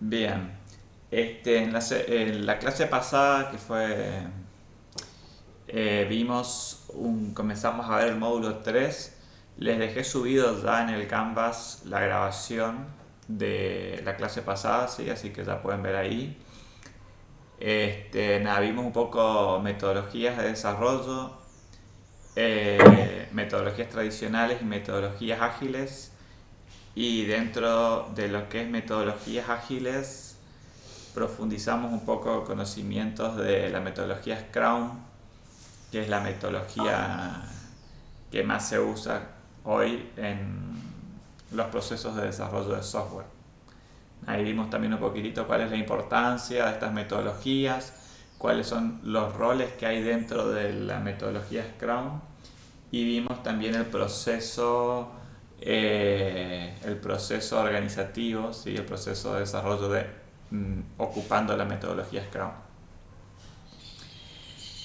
Bien, en la clase pasada que fue, comenzamos a ver el módulo 3. Les dejé subido ya en el Canvas la grabación de la clase pasada, ¿sí? Así que ya pueden ver ahí. Nada, vimos un poco metodologías de desarrollo, metodologías tradicionales y metodologías ágiles. Y dentro de lo que es metodologías ágiles, profundizamos un poco conocimientos de la metodología Scrum, que es la metodología que más se usa hoy en los procesos de desarrollo de software. Ahí vimos también un poquitito cuál es la importancia de estas metodologías, cuáles son los roles que hay dentro de la metodología Scrum, y vimos también el proceso organizativo, ¿sí? El proceso de desarrollo ocupando la metodología Scrum.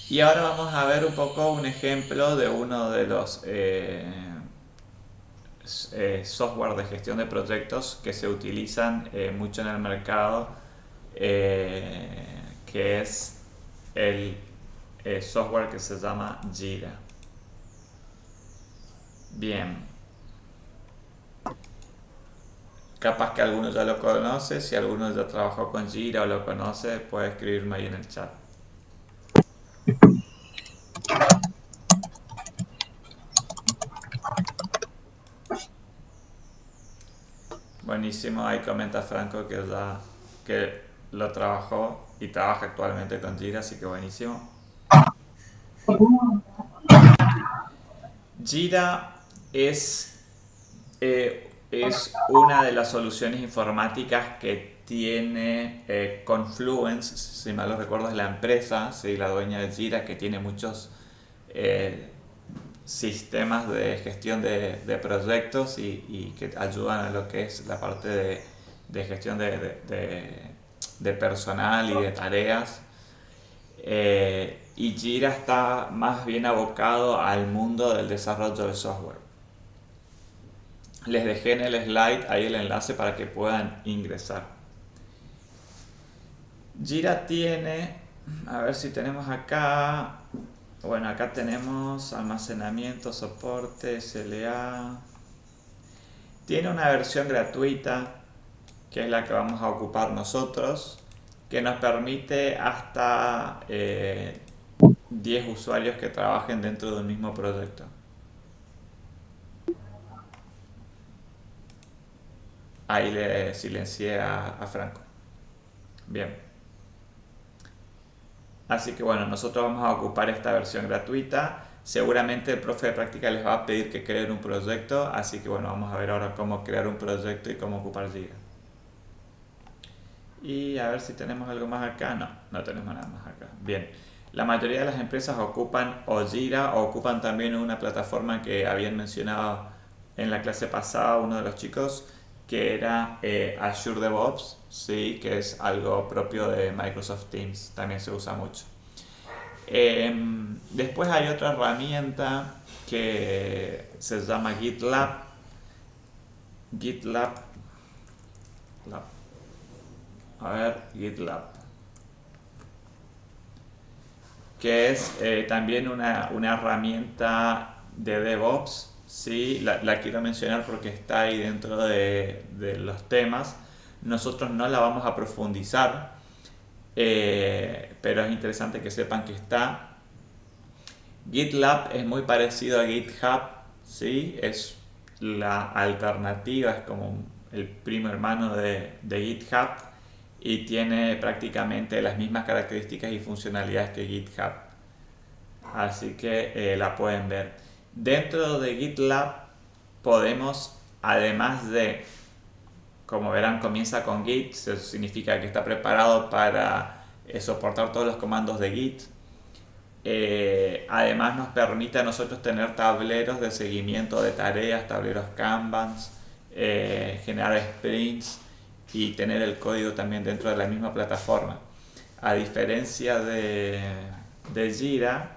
Y ahora vamos a ver un poco un ejemplo de uno de los software de gestión de proyectos que se utilizan mucho en el mercado, que es el software que se llama Jira. Bien, capaz que alguno ya lo conoce. Si alguno ya trabajó con Jira o lo conoce, puede escribirme ahí en el chat. Buenísimo, ahí comenta Franco que lo trabajó y trabaja actualmente con Jira, así que buenísimo. Jira es una de las soluciones informáticas que tiene Confluence, si mal no recuerdo es la empresa, ¿sí? La dueña de Jira, que tiene muchos eh, sistemas de gestión de proyectos y que ayudan a lo que es la parte de gestión de personal y de tareas. Y Jira está más bien abocado al mundo del desarrollo de software. Les dejé en el slide ahí el enlace para que puedan ingresar. Jira tiene, a ver si tenemos acá, bueno, acá tenemos almacenamiento, soporte, SLA. Tiene una versión gratuita, que es la que vamos a ocupar nosotros, que nos permite hasta 10 usuarios que trabajen dentro de un mismo proyecto. Ahí le silencié a Franco. Bien. Así que bueno, nosotros vamos a ocupar esta versión gratuita. Seguramente el profe de práctica les va a pedir que creen un proyecto, así que bueno, vamos a ver ahora cómo crear un proyecto y cómo ocupar Jira. Y a ver si tenemos algo más acá. No, no tenemos nada más acá. Bien, la mayoría de las empresas ocupan o Jira o ocupan también una plataforma que habían mencionado en la clase pasada uno de los chicos, que era Azure DevOps, sí, que es algo propio de Microsoft Teams, también se usa mucho. Después hay otra herramienta que se llama GitLab. GitLab. A ver, GitLab. Que es también una herramienta de DevOps. Sí, la quiero mencionar porque está ahí dentro de los temas. Nosotros no la vamos a profundizar, pero es interesante que sepan que está. GitLab es muy parecido a GitHub, ¿sí? Es la alternativa, es como el primo hermano de GitHub y tiene prácticamente las mismas características y funcionalidades que GitHub. Así que la pueden ver. Dentro de GitLab podemos, además de, como verán, comienza con Git, eso significa que está preparado para soportar todos los comandos de Git. Además nos permite a nosotros tener tableros de seguimiento de tareas, tableros Kanban, generar sprints y tener el código también dentro de la misma plataforma. A diferencia de Jira,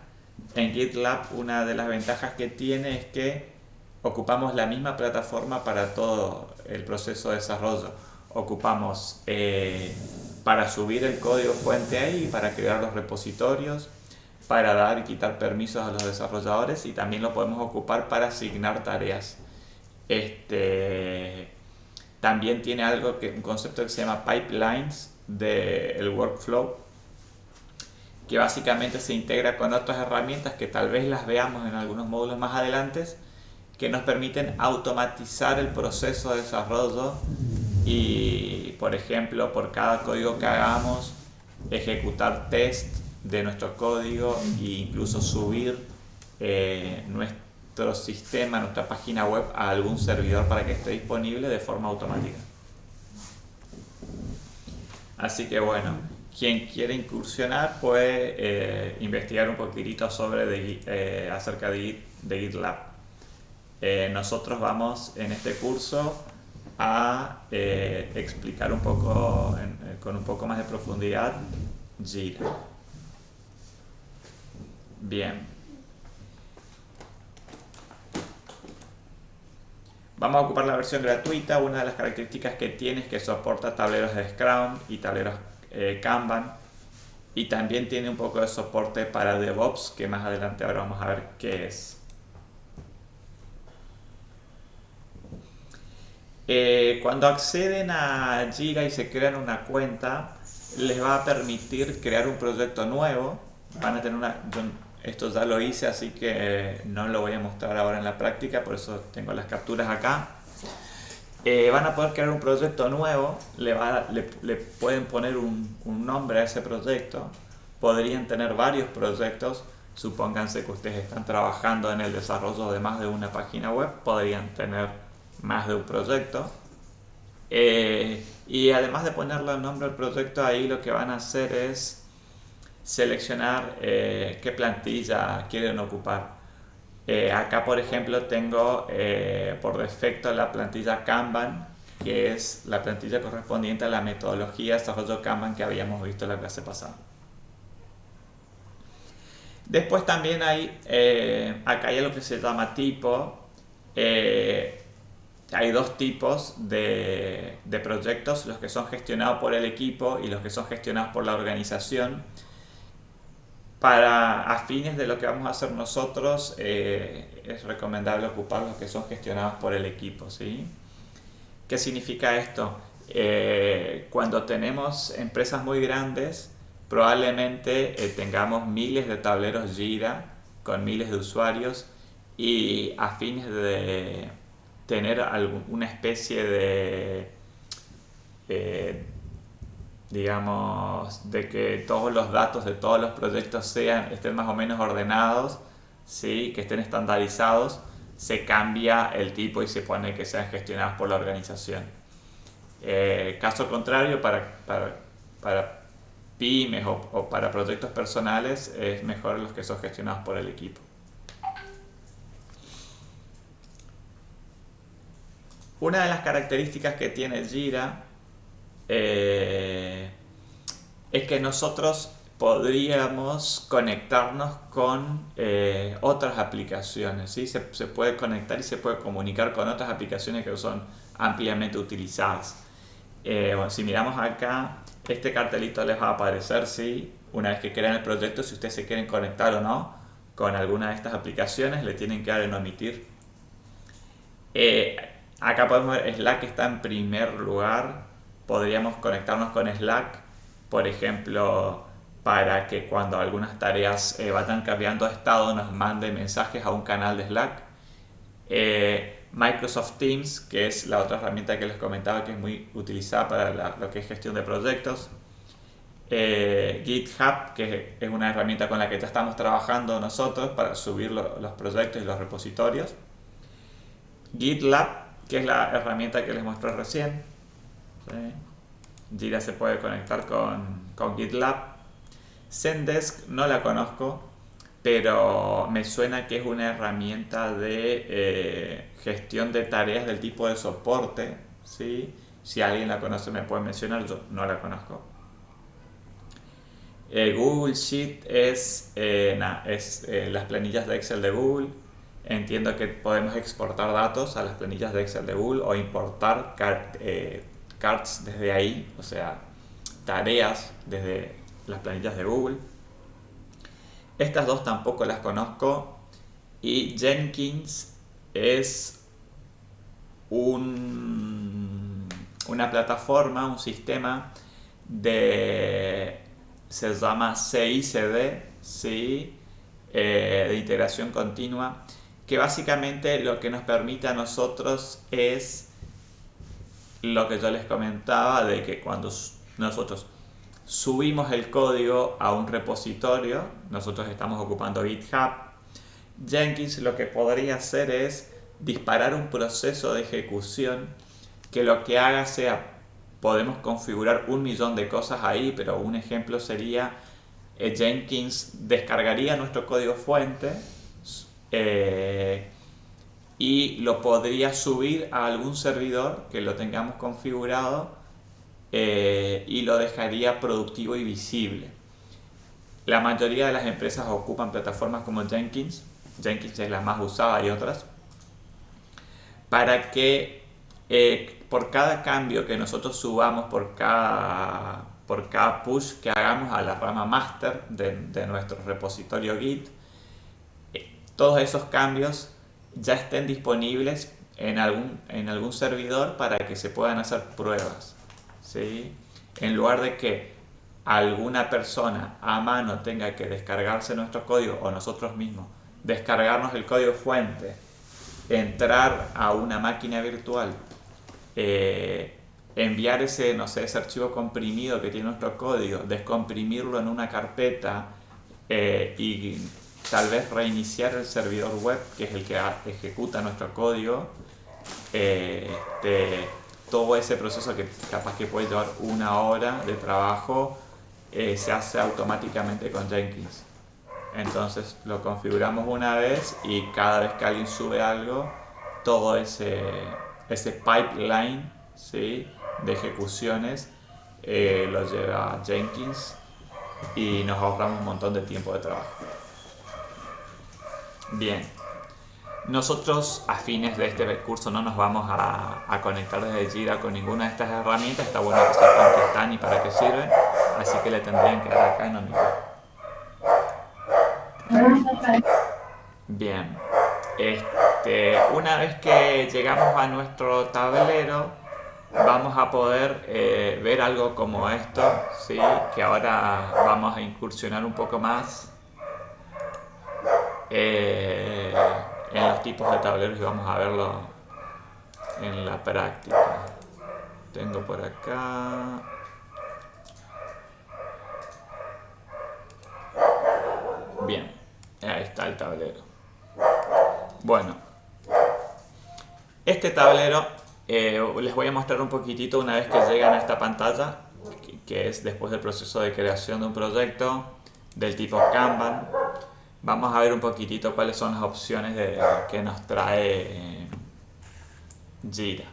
en GitLab una de las ventajas que tiene es que ocupamos la misma plataforma para todo el proceso de desarrollo. ocupamos para subir el código fuente ahí, para crear los repositorios, para dar y quitar permisos a los desarrolladores, y también lo podemos ocupar para asignar tareas. También tiene un concepto que se llama pipelines del workflow, que básicamente se integra con otras herramientas que tal vez las veamos en algunos módulos más adelante, que nos permiten automatizar el proceso de desarrollo y, por ejemplo, por cada código que hagamos, ejecutar test de nuestro código e incluso subir nuestro sistema, nuestra página web a algún servidor para que esté disponible de forma automática. Así que bueno, quien quiere incursionar puede investigar un poquitito acerca de GitLab. Nosotros vamos en este curso a explicar un poco, con un poco más de profundidad, Jira. Bien. Vamos a ocupar la versión gratuita. Una de las características que tiene es que soporta tableros de Scrum y tableros Kanban. Y también tiene un poco de soporte para DevOps, que más adelante ahora vamos a ver qué es. Cuando acceden a Jira y se crean una cuenta, les va a permitir crear un proyecto nuevo. Van a tener esto ya lo hice, así que no lo voy a mostrar ahora en la práctica, por eso tengo las capturas acá. Van a poder crear un proyecto nuevo, le pueden poner un nombre a ese proyecto. Podrían tener varios proyectos. Supónganse que ustedes están trabajando en el desarrollo de más de una página web, podrían tener más de un proyecto. Y además de ponerle el nombre al proyecto, ahí lo que van a hacer es seleccionar qué plantilla quieren ocupar. Acá, por ejemplo, tengo por defecto la plantilla Kanban, que es la plantilla correspondiente a la metodología de desarrollo Kanban que habíamos visto en la clase pasada. Después también acá hay algo que se llama tipo. Hay dos tipos de proyectos, los que son gestionados por el equipo y los que son gestionados por la organización. A fines de lo que vamos a hacer nosotros, es recomendable ocupar los que son gestionados por el equipo, ¿sí? ¿Qué significa esto? Cuando tenemos empresas muy grandes, probablemente tengamos miles de tableros Jira con miles de usuarios, y a fines de tener una especie de digamos, de que todos los datos de todos los proyectos estén más o menos ordenados, ¿sí? Que estén estandarizados, se cambia el tipo y se pone que sean gestionados por la organización. Caso contrario, para pymes o para proyectos personales, es mejor los que son gestionados por el equipo. Una de las características que tiene Jira es que nosotros podríamos conectarnos con otras aplicaciones, ¿sí? Se puede conectar y se puede comunicar con otras aplicaciones que son ampliamente utilizadas. Si miramos acá, este cartelito les va a aparecer, ¿sí? Una vez que crean el proyecto, si ustedes se quieren conectar o no con alguna de estas aplicaciones, le tienen que dar en omitir. Acá podemos ver Slack está en primer lugar. Podríamos conectarnos con Slack, por ejemplo, para que cuando algunas tareas vayan cambiando de estado nos mande mensajes a un canal de Slack. Microsoft Teams, que es la otra herramienta que les comentaba que es muy utilizada para lo que es gestión de proyectos. GitHub, que es una herramienta con la que ya estamos trabajando nosotros para subir los proyectos y los repositorios. GitLab, que es la herramienta que les mostré recién. ¿Sí? Jira se puede conectar con GitLab. Zendesk no la conozco, pero me suena que es una herramienta de gestión de tareas del tipo de soporte, ¿sí? Si alguien la conoce me puede mencionar, yo no la conozco. Google Sheet es las planillas de Excel de Google. Entiendo que podemos exportar datos a las planillas de Excel de Google o importar carts desde ahí, o sea, tareas desde las planillas de Google. Estas dos tampoco las conozco. Y Jenkins es una plataforma, un sistema se llama CI/CD, ¿sí? De integración continua, que básicamente lo que nos permite a nosotros es lo que yo les comentaba, de que cuando nosotros subimos el código a un repositorio, nosotros estamos ocupando GitHub, Jenkins lo que podría hacer es disparar un proceso de ejecución que lo que haga sea, podemos configurar 1.000.000 de cosas ahí, pero un ejemplo sería Jenkins descargaría nuestro código fuente y lo podría subir a algún servidor que lo tengamos configurado y lo dejaría productivo y visible. La mayoría de las empresas ocupan plataformas como Jenkins. Jenkins es la más usada y otras, para que por cada cambio que nosotros subamos, por cada push que hagamos a la rama master de nuestro repositorio Git, todos esos cambios ya estén disponibles en algún servidor para que se puedan hacer pruebas, ¿sí? En lugar de que alguna persona a mano tenga que descargarse nuestro código o nosotros mismos descargarnos el código fuente, entrar a una máquina virtual, enviar ese archivo comprimido que tiene nuestro código, descomprimirlo en una carpeta y tal vez reiniciar el servidor web, que es el que ejecuta nuestro código. Todo ese proceso que capaz que puede llevar 1 hora de trabajo se hace automáticamente con Jenkins. Entonces lo configuramos una vez y cada vez que alguien sube algo, todo ese pipeline, ¿sí?, de ejecuciones lo lleva a Jenkins y nos ahorramos un montón de tiempo de trabajo. Bien, nosotros a fines de este curso no nos vamos a conectar desde Jira con ninguna de estas herramientas. Está bueno que sepan que están y para qué sirven, así que le tendrían que dar acá en donde. Bien, una vez que llegamos a nuestro tablero, vamos a poder ver algo como esto, ¿sí?, que ahora vamos a incursionar un poco más en los tipos de tableros y vamos a verlo en la práctica. Tengo por acá. Bien, ahí está el tablero. Bueno, este tablero les voy a mostrar un poquitito una vez que llegan a esta pantalla, que es después del proceso de creación de un proyecto del tipo Kanban. Vamos a ver un poquitito cuáles son las opciones que nos trae Jira.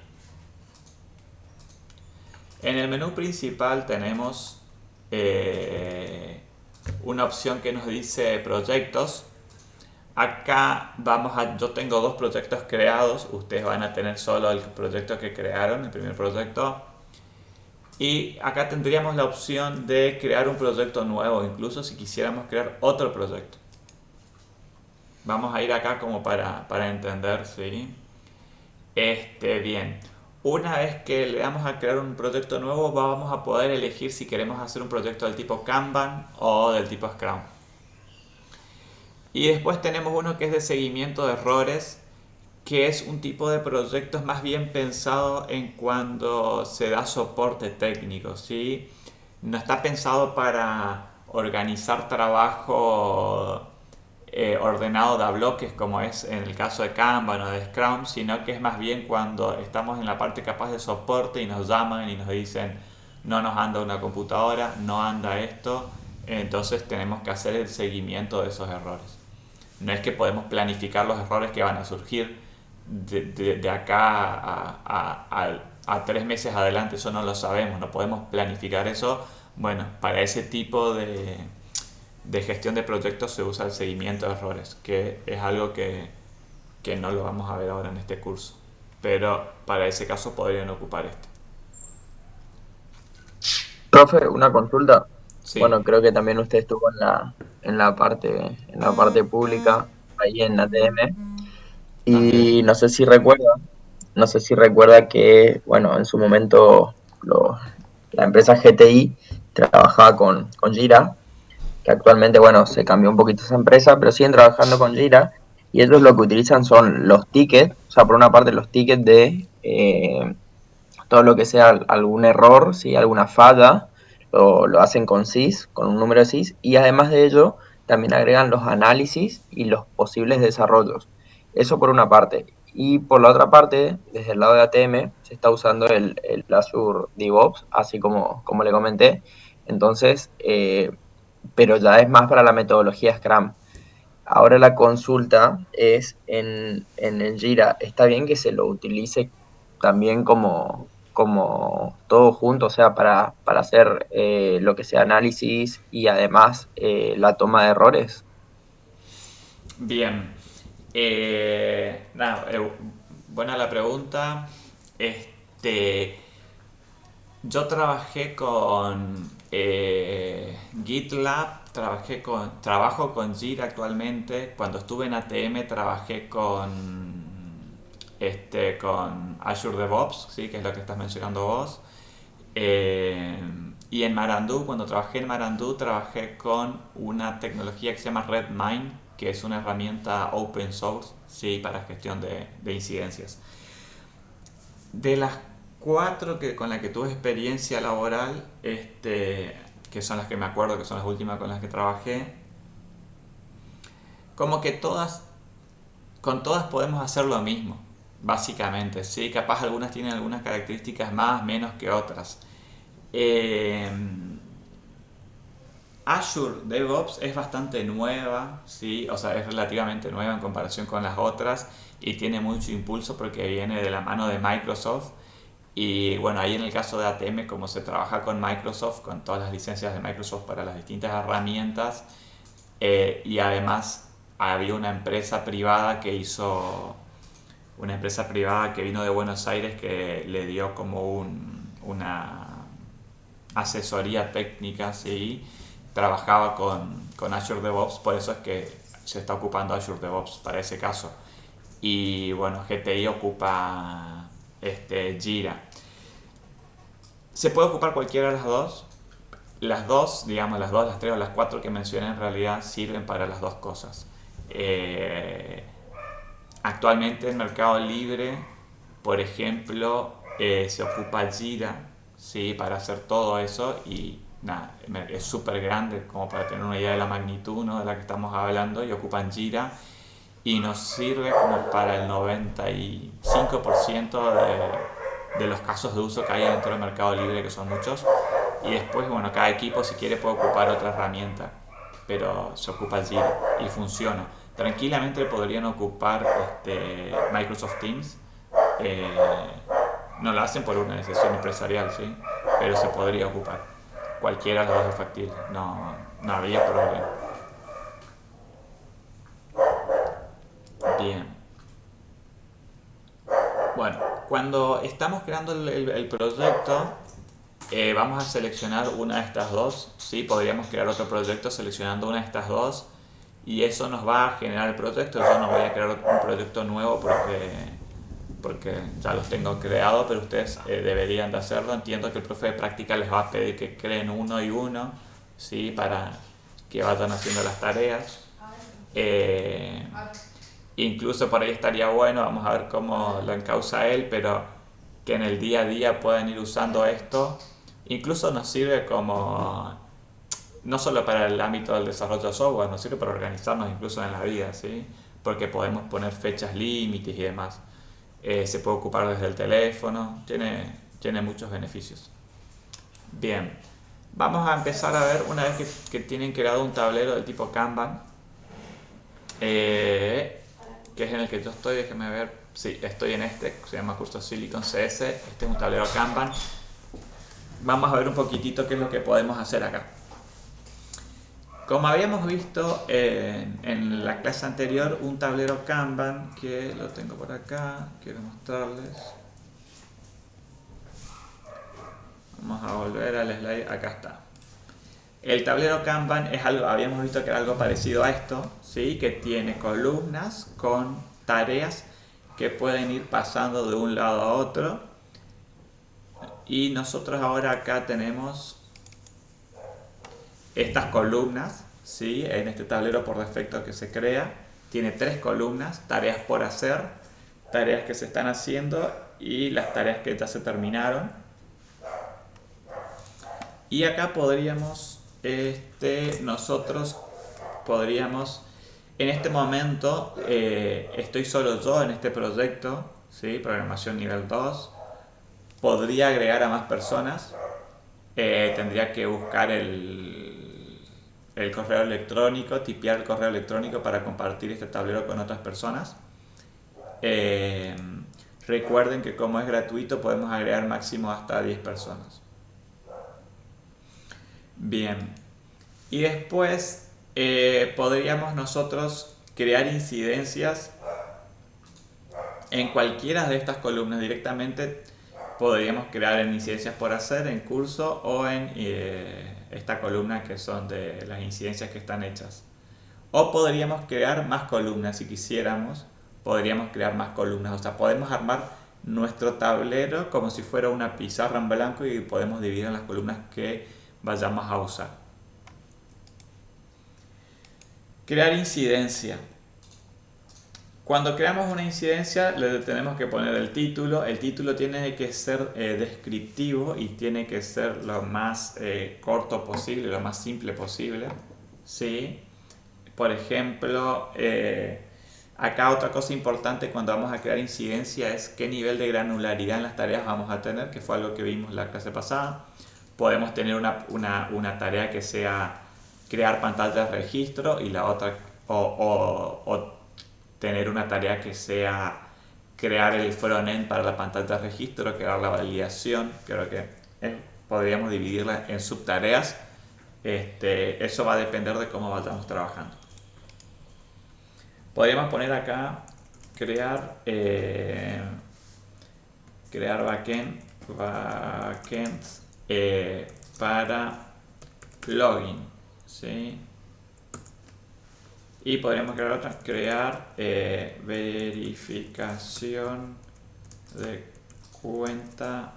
En el menú principal tenemos una opción que nos dice proyectos. Acá yo tengo 2 proyectos creados, ustedes van a tener solo el proyecto que crearon, el primer proyecto. Y acá tendríamos la opción de crear un proyecto nuevo, incluso si quisiéramos crear otro proyecto. Vamos a ir acá como para entender, ¿sí? Bien, una vez que le damos a crear un proyecto nuevo, vamos a poder elegir si queremos hacer un proyecto del tipo Kanban o del tipo Scrum. Y después tenemos uno que es de seguimiento de errores, que es un tipo de proyectos más bien pensado en cuando se da soporte técnico, ¿sí? No está pensado para organizar trabajo ordenado de a bloques como es en el caso de Kanban o de Scrum, sino que es más bien cuando estamos en la parte capaz de soporte y nos llaman y nos dicen no nos anda una computadora, no anda esto, entonces tenemos que hacer el seguimiento de esos errores. No es que podemos planificar los errores que van a surgir de acá a 3 meses adelante, eso no lo sabemos, no podemos planificar eso. Bueno, para ese tipo de gestión de proyectos se usa el seguimiento de errores, que es algo que no lo vamos a ver ahora en este curso, pero para ese caso podrían ocupar este. Profe, una consulta. Sí, Bueno, creo que también usted estuvo en la parte pública, ahí en ATM, ok. y no sé si recuerda que, bueno, en su momento la empresa GTI trabajaba con Jira, que actualmente, bueno, se cambió un poquito esa empresa, pero siguen trabajando con Jira, y ellos lo que utilizan son los tickets, o sea, por una parte los tickets de todo lo que sea algún error, ¿sí? Alguna falla, lo hacen con SIS, con un número de SIS, y además de ello, también agregan los análisis y los posibles desarrollos. Eso por una parte. Y por la otra parte, desde el lado de ATM, se está usando el Azure DevOps, así como le comenté. Entonces, pero ya es más para la metodología Scrum. Ahora la consulta es en el Jira. ¿Está bien que se lo utilice también como todo junto, o sea, para hacer lo que sea análisis y además la toma de errores? Bien. Nada, buena la pregunta. Este, yo trabajé con GitLab, trabajo con Jira actualmente. Cuando estuve en ATM trabajé con Azure DevOps, ¿sí? Que es lo que estás mencionando vos. Eh, y en Marandú, cuando trabajé en Marandú, trabajé con una tecnología que se llama Redmine, que es una herramienta open source, ¿sí? Para gestión de incidencias. De las cuatro con las que tuve experiencia laboral, que son las que me acuerdo, que son las últimas con las que trabajé, como que con todas podemos hacer lo mismo, básicamente, ¿sí? Capaz algunas tienen algunas características más, menos que otras. Eh, Azure DevOps es bastante nueva, ¿sí? O sea, es relativamente nueva en comparación con las otras y tiene mucho impulso porque viene de la mano de Microsoft. Y bueno, ahí en el caso de ATM, como se trabaja con Microsoft, con todas las licencias de Microsoft para las distintas herramientas, y además había una empresa privada que vino de Buenos Aires que le dio como una asesoría técnica, ¿sí? Trabajaba con Azure DevOps, por eso es que se está ocupando Azure DevOps para ese caso. Y bueno, GTI ocupa Jira. Se puede ocupar cualquiera de las dos. Las dos, digamos, las dos, las tres o las cuatro que mencioné en realidad sirven para las dos cosas. Eh, Actualmente en Mercado Libre, por ejemplo, se ocupa Jira, ¿sí? Para hacer todo eso y nada, es súper grande como para tener una idea de la magnitud, ¿no? De la que estamos hablando y ocupan Jira y nos sirve como para el 95% de los casos de uso que hay dentro del Mercado Libre, que son muchos. Y después, bueno, cada equipo si quiere puede ocupar otra herramienta, pero se ocupa Jira y funciona. Tranquilamente podrían ocupar Microsoft Teams. eh, no lo hacen por una decisión empresarial, ¿sí? Pero se podría ocupar. Cualquiera de los dos es factible, no habría problema. Bien. Bueno, cuando estamos creando el proyecto, vamos a seleccionar una de estas dos, ¿sí? Podríamos crear otro proyecto seleccionando una de estas dos y eso nos va a generar el proyecto. Yo no voy a crear un proyecto nuevo porque ya los tengo creados, pero ustedes deberían de hacerlo. Entiendo que el profe de práctica les va a pedir que creen uno y uno, ¿sí? Para que vayan haciendo las tareas. Eh, Incluso por ahí estaría bueno, vamos a ver cómo lo encausa él, pero que en el día a día puedan ir usando esto. Incluso nos sirve como, no solo para el ámbito del desarrollo de software, nos sirve para organizarnos incluso en la vida, ¿sí? Porque podemos poner fechas límites y demás. Se puede ocupar desde el teléfono, tiene muchos beneficios. Bien, vamos a empezar a ver una vez que tienen creado un tablero del tipo Kanban, eh, que es en el que yo estoy, déjenme ver, sí, estoy en se llama curso Silicon CS, este es un tablero Kanban. Vamos a ver un poquitito qué es lo que podemos hacer acá. Como habíamos visto en la clase anterior, un tablero Kanban, que lo tengo por acá, quiero mostrarles. Vamos a volver al slide, acá está. El tablero Kanban es algo, habíamos visto que era algo parecido a esto, ¿sí? Que tiene columnas con tareas que pueden ir pasando de un lado a otro. Y nosotros ahora acá tenemos estas columnas, ¿sí? En este tablero por defecto que se crea, tiene 3 columnas: tareas por hacer, tareas que se están haciendo y las tareas que ya se terminaron. Y acá podríamos, nosotros podríamos, en este momento estoy solo yo en este proyecto, ¿sí? Programación nivel 2. Podría agregar a más personas. Tendría que buscar el correo electrónico, tipear el correo electrónico para compartir este tablero con otras personas. Recuerden que como es gratuito podemos agregar máximo hasta 10 personas. Bien, y después podríamos nosotros crear incidencias en cualquiera de estas columnas directamente. Podríamos crear en incidencias por hacer, en curso o en esta columna que son de las incidencias que están hechas. O podríamos crear más columnas si quisiéramos. Podríamos crear más columnas, o sea, podemos armar nuestro tablero como si fuera una pizarra en blanco y podemos dividir en las columnas que vayamos a usar. Crear incidencia. Cuando creamos una incidencia le tenemos que poner el título. El título tiene que ser descriptivo y tiene que ser lo más corto posible, lo más simple posible, ¿sí? Por ejemplo, acá otra cosa importante cuando vamos a crear incidencia es qué nivel de granularidad en las tareas vamos a tener, que fue algo que vimos la clase pasada. Podemos tener una tarea que sea crear pantallas de registro y la otra o tener una tarea que sea crear el frontend para la pantalla de registro, crear la validación. Creo que podríamos dividirla en subtareas. Eso va a depender de cómo vayamos trabajando. Podríamos poner acá crear backend para login, ¿sí? Y podríamos crear otra, crear verificación de cuenta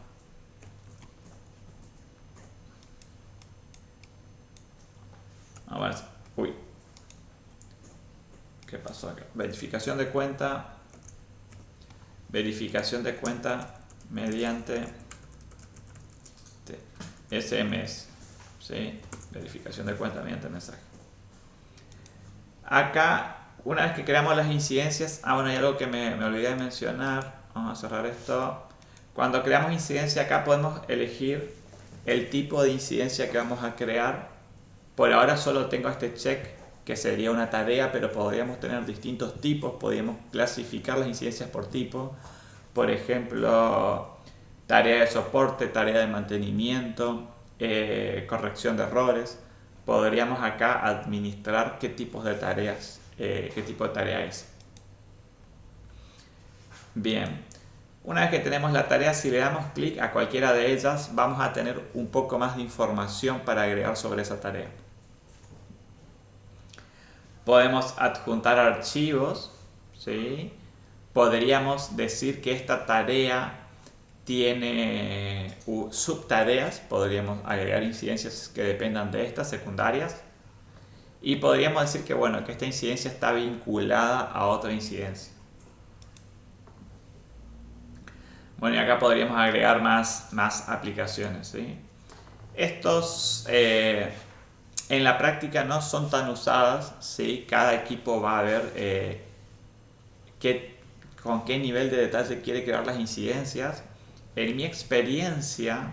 uy, ¿qué pasó acá? Verificación de cuenta mediante SMS, ¿sí? Verificación de cuenta mediante mensaje. Acá, una vez que creamos las incidencias, bueno, hay algo que me olvidé de mencionar. Vamos a cerrar esto. Cuando creamos incidencia, acá podemos elegir el tipo de incidencia que vamos a crear. Por ahora solo tengo este check, que sería una tarea, pero podríamos tener distintos tipos. Podríamos clasificar las incidencias por tipo. Por ejemplo, tarea de soporte, tarea de mantenimiento, corrección de errores. Podríamos acá administrar qué tipos de tareas, qué tipo de tarea es. Bien, una vez que tenemos la tarea, si le damos clic a cualquiera de ellas, vamos a tener un poco más de información para agregar sobre esa tarea. Podemos adjuntar archivos, ¿sí? Podríamos decir que esta tarea tiene subtareas, podríamos agregar incidencias que dependan de estas, secundarias. Y podríamos decir que, bueno, que esta incidencia está vinculada a otra incidencia. Bueno, y acá podríamos agregar más aplicaciones, ¿sí? Estos en la práctica no son tan usadas, ¿sí? Cada equipo va a ver con qué nivel de detalle quiere crear las incidencias. En mi experiencia,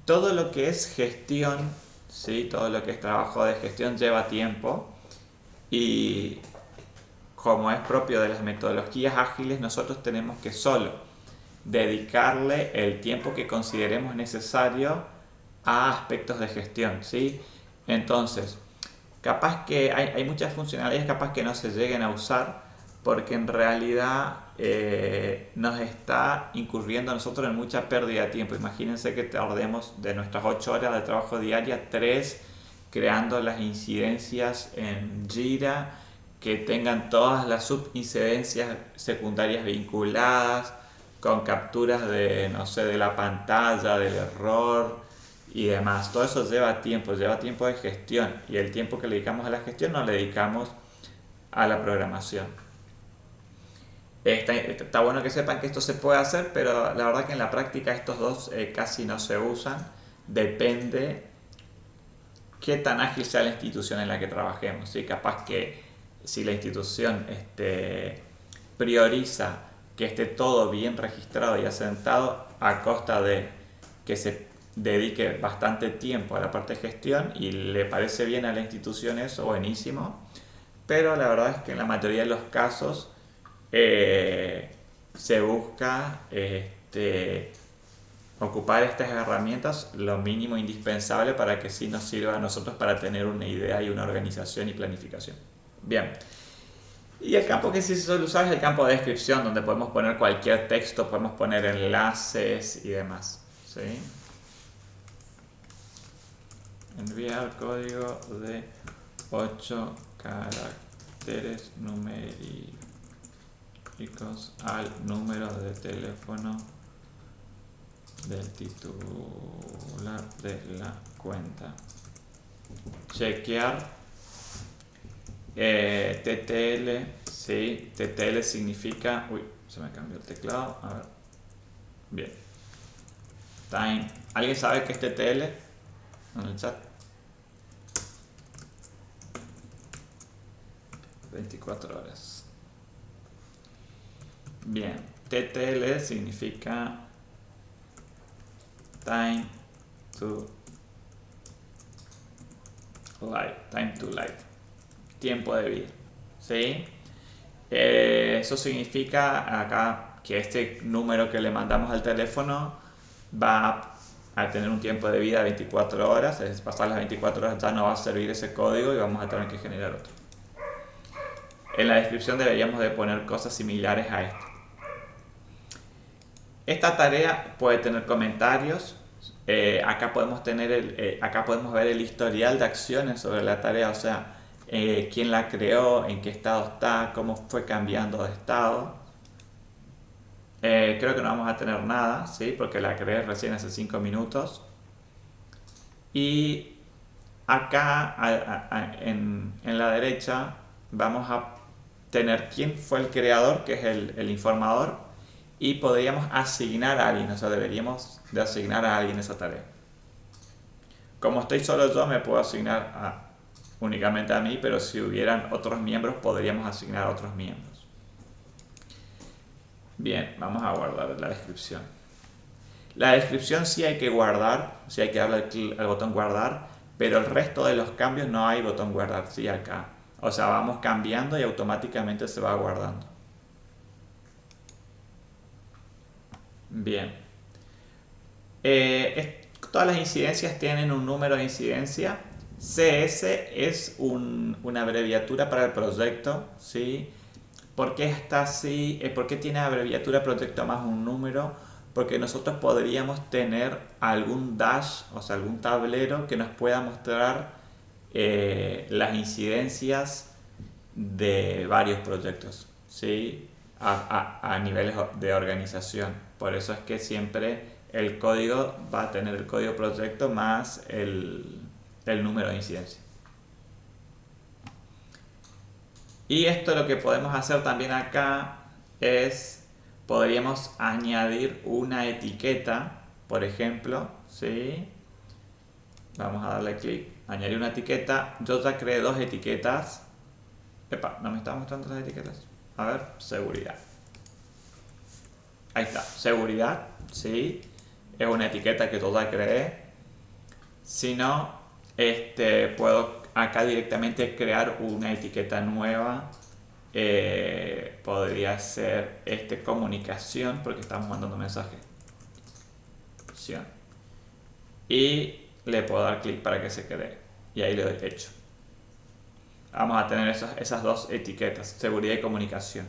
todo lo que es gestión, ¿sí? Todo lo que es trabajo de gestión lleva tiempo, y como es propio de las metodologías ágiles, nosotros tenemos que solo dedicarle el tiempo que consideremos necesario a aspectos de gestión, ¿sí? Entonces, capaz que hay muchas funcionalidades capaz que no se lleguen a usar, porque en realidad nos está incurriendo a nosotros en mucha pérdida de tiempo. Imagínense que tardemos de nuestras 8 horas de trabajo diaria, 3 creando las incidencias en Jira, que tengan todas las subincidencias secundarias vinculadas, con capturas de, no sé, de la pantalla, del error y demás. Todo eso lleva tiempo de gestión, y el tiempo que le dedicamos a la gestión no le dedicamos a la programación. Está bueno que sepan que esto se puede hacer, pero la verdad que en la práctica estos dos casi no se usan. Depende qué tan ágil sea la institución en la que trabajemos. ¿Sí? Capaz que si la institución prioriza que esté todo bien registrado y asentado a costa de que se dedique bastante tiempo a la parte de gestión y le parece bien a la institución eso, buenísimo. Pero la verdad es que en la mayoría de los casos se busca ocupar estas herramientas lo mínimo indispensable para que sí nos sirva a nosotros para tener una idea y una organización y planificación. Bien. Y el campo que sí se suele usar es el campo de descripción, donde podemos poner cualquier texto, podemos poner enlaces y demás. ¿Sí? Enviar código de 8 caracteres numéricos al número de teléfono del titular de la cuenta. Chequear TTL, sí, TTL significa, uy, se me cambió el teclado, a ver, bien, time, ¿alguien sabe qué es TTL? En el chat. 24 horas. Bien, TTL significa time to light, tiempo de vida, ¿sí? Eso significa acá que este número que le mandamos al teléfono va a tener un tiempo de vida de 24 horas, es pasar las 24 horas ya no va a servir ese código y vamos a tener que generar otro. En la descripción deberíamos de poner cosas similares a esto. Esta tarea puede tener comentarios. Acá podemos ver el historial de acciones sobre la tarea, o sea, quién la creó, en qué estado está, cómo fue cambiando de estado. Creo que no vamos a tener nada, ¿sí? Porque la creé recién hace 5 minutos. Y acá en la derecha vamos a tener quién fue el creador, que es el informador, y podríamos asignar a alguien, o sea, deberíamos de asignar a alguien esa tarea. Como estoy solo yo, me puedo asignar únicamente a mí, pero si hubieran otros miembros, podríamos asignar a otros miembros. Bien, vamos a guardar la descripción. La descripción sí hay que guardar, sí hay que darle al botón guardar, pero el resto de los cambios no hay botón guardar, sí acá. O sea, vamos cambiando y automáticamente se va guardando. Bien. Todas las incidencias tienen un número de incidencia. CS es una abreviatura para el proyecto, ¿sí? ¿Por qué está así? ¿Por qué tiene abreviatura proyecto más un número? Porque nosotros podríamos tener algún dash, o sea, algún tablero que nos pueda mostrar las incidencias de varios proyectos, ¿sí? A niveles de organización. Por eso es que siempre el código va a tener el código proyecto más el número de incidencia. Y esto lo que podemos hacer también acá es, podríamos añadir una etiqueta, por ejemplo, ¿sí? Vamos a darle clic, añadir una etiqueta. Yo ya creé 2 etiquetas. Epa, no me está mostrando las etiquetas. A ver, seguridad. Ahí está, seguridad, ¿sí? Es una etiqueta que yo ya creé. Si no, puedo acá directamente crear una etiqueta nueva. Podría ser comunicación, porque estamos mandando mensaje. Y le puedo dar clic para que se cree. Y ahí le doy hecho. vamos a tener esas dos etiquetas, seguridad y comunicación.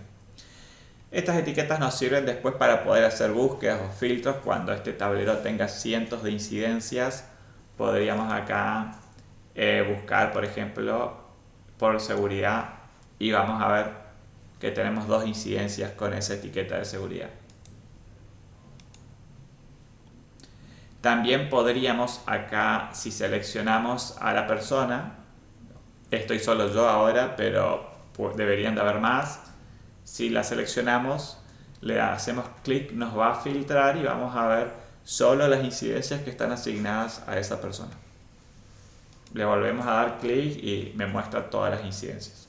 Estas etiquetas nos sirven después para poder hacer búsquedas o filtros cuando este tablero tenga cientos de incidencias. Podríamos acá buscar, por ejemplo, por seguridad y vamos a ver que tenemos dos incidencias con esa etiqueta de seguridad. También podríamos acá, si seleccionamos a la persona, estoy solo yo ahora, pero deberían de haber más. Si la seleccionamos, le hacemos clic, nos va a filtrar y vamos a ver solo las incidencias que están asignadas a esa persona. Le volvemos a dar clic y me muestra todas las incidencias.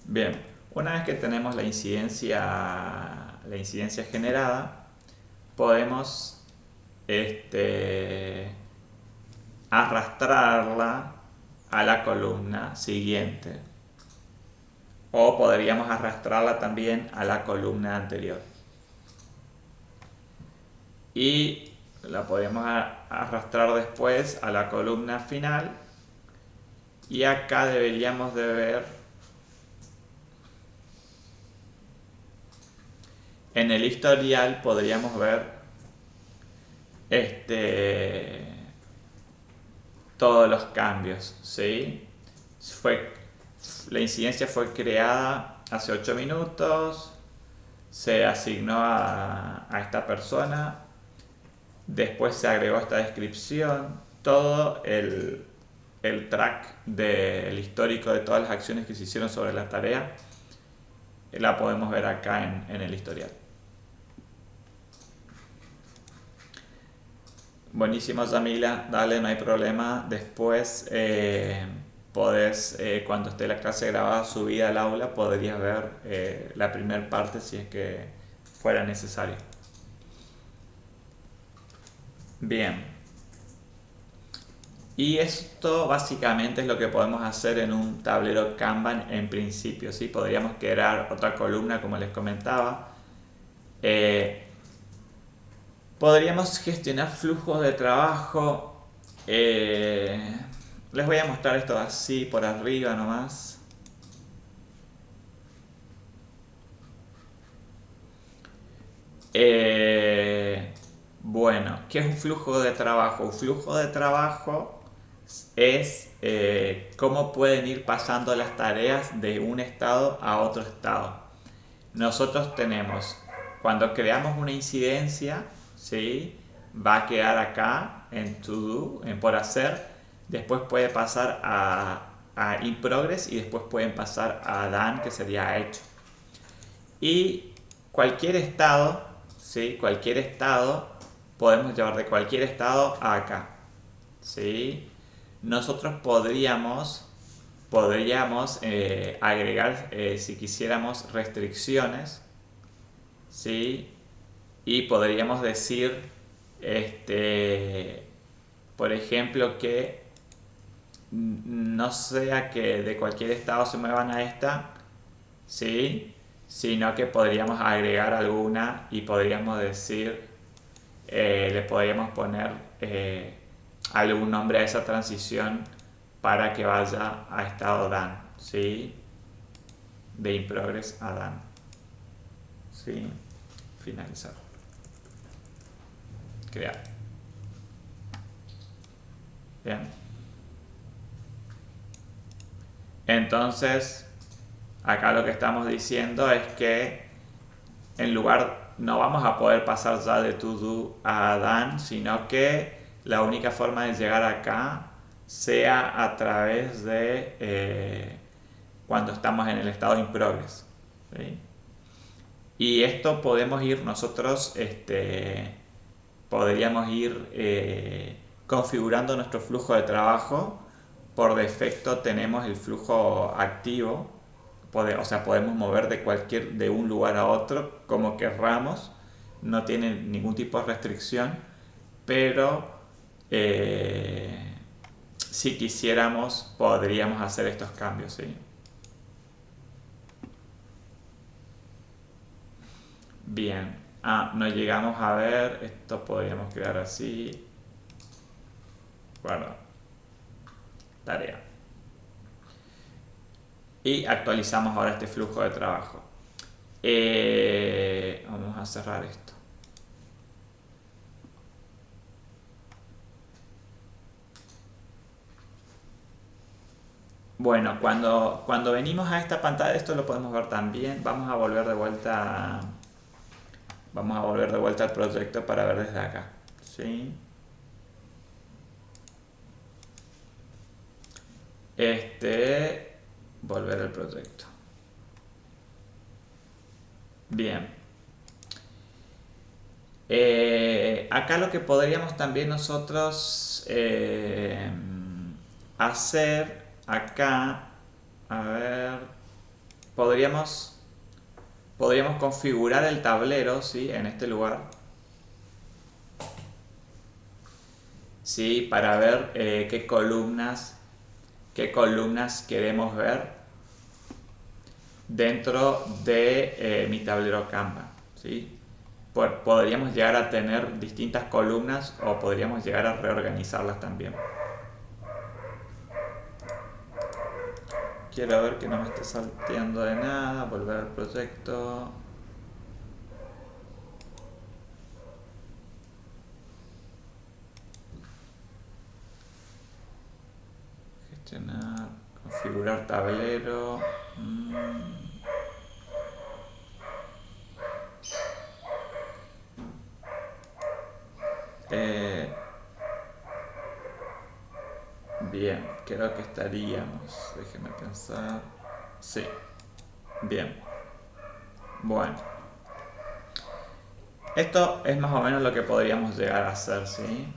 Bien, una vez que tenemos la incidencia generada, podemos arrastrarla a la columna siguiente, o podríamos arrastrarla también a la columna anterior, y la podemos arrastrar después a la columna final, y acá deberíamos de ver en el historial, podríamos ver todos los cambios, ¿sí? La incidencia fue creada hace 8 minutos, se asignó a esta persona, después se agregó esta descripción, todo el track del histórico de todas las acciones que se hicieron sobre la tarea, la podemos ver acá en el historial. Buenísimo, Yamila, dale, no hay problema. Después podés, cuando esté la clase grabada subida al aula, podrías ver la primera parte si es que fuera necesario. Bien. Y esto básicamente es lo que podemos hacer en un tablero Kanban en principio, ¿sí? Podríamos crear otra columna como les comentaba. Podríamos gestionar flujos de trabajo. Les voy a mostrar esto así por arriba nomás. Bueno, ¿qué es un flujo de trabajo? Un flujo de trabajo es cómo pueden ir pasando las tareas de un estado a otro estado. Nosotros tenemos, cuando creamos una incidencia, ¿sí? Va a quedar acá en to do, en por hacer, después puede pasar a in progress y después pueden pasar a done, que sería hecho. Y cualquier estado, ¿sí? Cualquier estado, podemos llevar de cualquier estado a acá, ¿sí? Nosotros podríamos agregar, si quisiéramos, restricciones, ¿sí? Y podríamos decir, por ejemplo, que no sea que de cualquier estado se muevan a esta, ¿sí? Sino que podríamos agregar alguna y podríamos decir, le podríamos poner algún nombre a esa transición para que vaya a estado done, ¿sí? De in progress a done, ¿sí? Finalizar, crear. Bien, entonces acá lo que estamos diciendo es que en lugar, no vamos a poder pasar ya de to do a done, sino que la única forma de llegar acá sea a través de cuando estamos en el estado in progress, ¿sí? Y esto podemos ir nosotros, podríamos ir configurando nuestro flujo de trabajo. Por defecto tenemos el flujo activo, o sea, podemos mover de un lugar a otro como querramos, no tiene ningún tipo de restricción, pero si quisiéramos podríamos hacer estos cambios, ¿sí? Bien, no llegamos a ver, esto podríamos crear así, guarda, tarea. y actualizamos ahora este flujo de trabajo. Vamos a cerrar esto. Bueno, cuando venimos a esta pantalla, esto lo podemos ver también. Vamos a volver de vuelta al proyecto para ver desde acá. ¿Sí? Volver al proyecto. Bien. Acá lo que podríamos también nosotros hacer acá, a ver, podríamos configurar el tablero, ¿sí? En este lugar, ¿sí? Para ver qué columnas queremos ver dentro de mi tablero Kanban, ¿sí? Podríamos llegar a tener distintas columnas o podríamos llegar a reorganizarlas también. Quiero ver que no me esté salteando de nada. Volver al proyecto. Gestionar. Configurar tablero. Bien, creo que estaríamos. Déjenme pensar. Sí. Bien. Bueno. Esto es más o menos lo que podríamos llegar a hacer, ¿sí?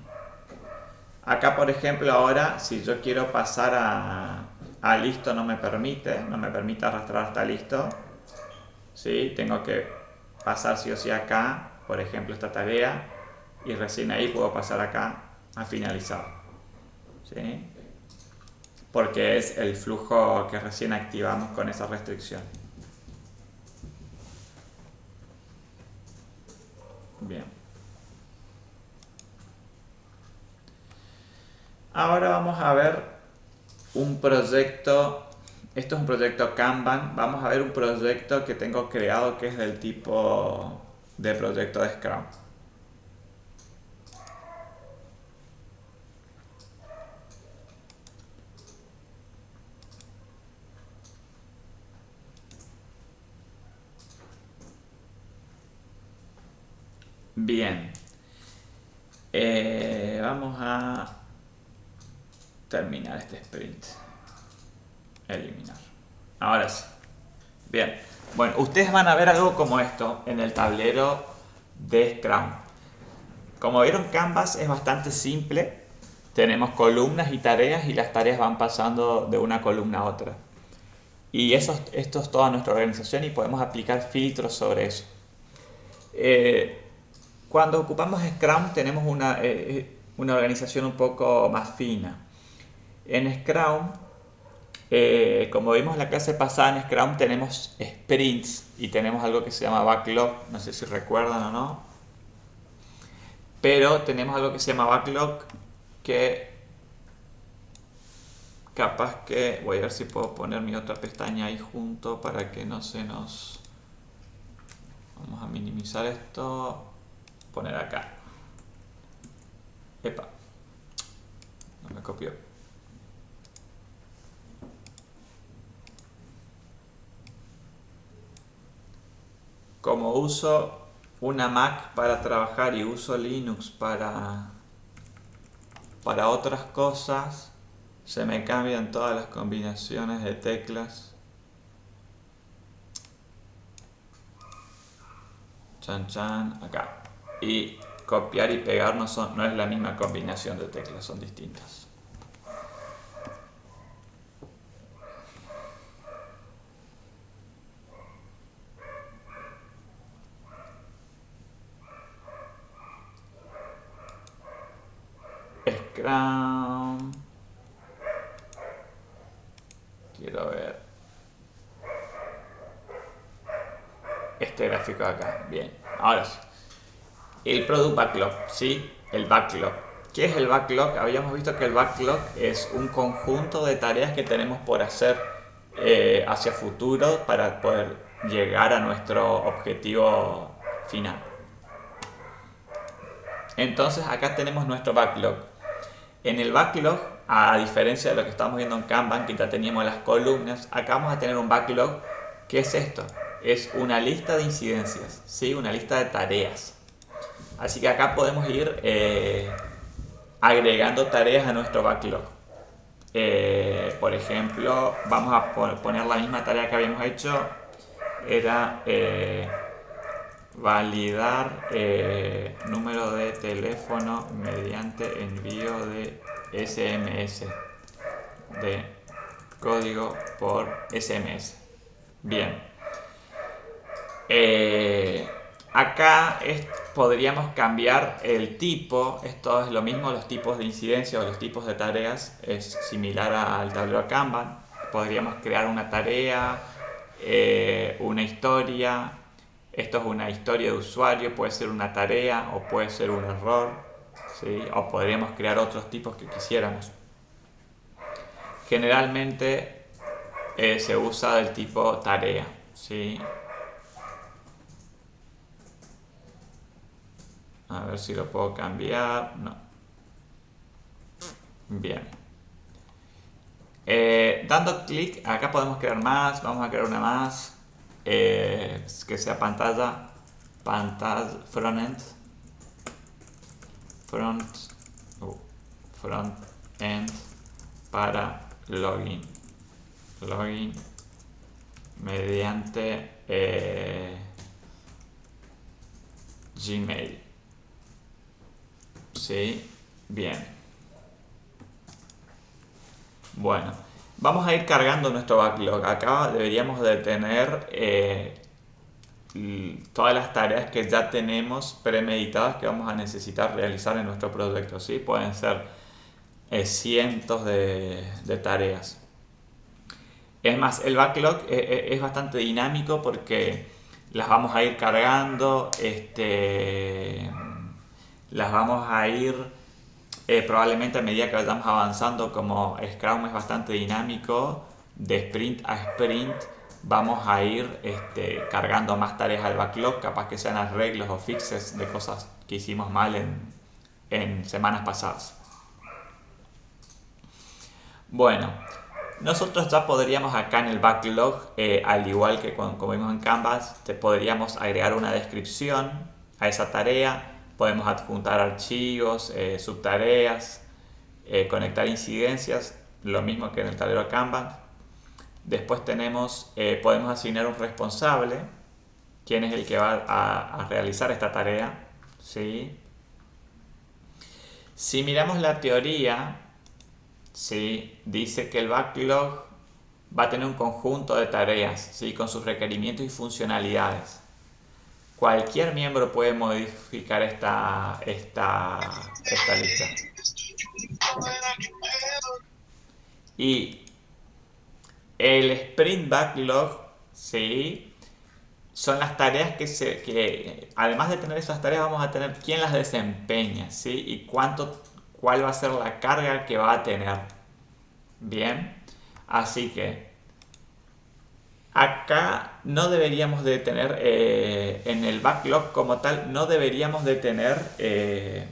Acá, por ejemplo, ahora, si yo quiero pasar a listo, no me permite arrastrar hasta listo, ¿sí? Tengo que pasar sí o sí acá, por ejemplo, esta tarea, y recién ahí puedo pasar acá a finalizar, ¿sí? Porque es el flujo que recién activamos con esa restricción. Bien. Ahora vamos a ver un proyecto. Esto es un proyecto Kanban. Vamos a ver un proyecto que tengo creado que es del tipo de proyecto de Scrum. Bien. Vamos a terminar este sprint. Eliminar. Ahora sí. Bien. Bueno, ustedes van a ver algo como esto en el tablero de Scrum. Como vieron, Canvas es bastante simple. Tenemos columnas y tareas y las tareas van pasando de una columna a otra. Y esto es toda nuestra organización y podemos aplicar filtros sobre eso. Cuando ocupamos Scrum tenemos una organización un poco más fina. En Scrum, como vimos en la clase pasada, en Scrum tenemos sprints y tenemos algo que se llama backlog, no sé si recuerdan o no, pero tenemos algo que se llama backlog que capaz que, voy a ver si puedo poner mi otra pestaña ahí junto para que no se nos... Vamos a minimizar esto, poner acá. Epa, no me copió. Como uso una Mac para trabajar y uso Linux para otras cosas, se me cambian todas las combinaciones de teclas. Chan chan, acá. Y copiar y pegar no es la misma combinación de teclas, son distintas. Scrum. Quiero ver este gráfico de acá. Bien, ahora sí. El Product Backlog, ¿sí? El backlog. ¿Qué es el backlog? Habíamos visto que el backlog es un conjunto de tareas que tenemos por hacer hacia futuro para poder llegar a nuestro objetivo final. Entonces acá tenemos nuestro backlog. En el backlog, a diferencia de lo que estamos viendo en Kanban, que ya teníamos las columnas, acá vamos a tener un backlog. ¿Qué es esto? Es una lista de incidencias, ¿sí? Una lista de tareas. Así que acá podemos ir agregando tareas a nuestro backlog. Por ejemplo, vamos a poner la misma tarea que habíamos hecho. Era validar número de teléfono mediante envío de SMS, de código por SMS. Bien. Acá podríamos cambiar el tipo. Esto es lo mismo, los tipos de incidencia o los tipos de tareas es similar al tablero Kanban. Podríamos crear una tarea, una historia. Esto es una historia de usuario, puede ser una tarea o puede ser un error, ¿sí? O podríamos crear otros tipos que quisiéramos. Generalmente se usa del tipo tarea, ¿sí? A ver si lo puedo cambiar. No. Bien. Dando clic, acá podemos crear más. Vamos a crear una más. Que sea pantalla frontend. Front end para login. Login mediante Gmail. Sí, bien. Bueno, vamos a ir cargando nuestro backlog. Acá deberíamos de tener todas las tareas que ya tenemos premeditadas que vamos a necesitar realizar en nuestro proyecto, ¿sí? Pueden ser cientos de tareas. Es más, el backlog es bastante dinámico porque las vamos a ir cargando, las vamos a ir probablemente a medida que vayamos avanzando. Como Scrum es bastante dinámico, de sprint a sprint vamos a ir cargando más tareas al backlog, capaz que sean arreglos o fixes de cosas que hicimos mal en semanas pasadas. Bueno, nosotros ya podríamos acá en el backlog, al igual que como vimos en Canvas, podríamos agregar una descripción a esa tarea. Podemos adjuntar archivos, subtareas, conectar incidencias, lo mismo que en el tablero Kanban. Después podemos asignar un responsable, quien es el que va a realizar esta tarea, ¿sí? Si miramos la teoría, ¿sí? Dice que el backlog va a tener un conjunto de tareas, ¿sí? Con sus requerimientos y funcionalidades. Cualquier miembro puede modificar esta lista. Y el sprint backlog, ¿sí? Son las tareas que además de tener esas tareas vamos a tener quién las desempeña, ¿sí? Y cuál va a ser la carga que va a tener. Bien, así que acá no deberíamos de tener, en el backlog como tal, no deberíamos de tener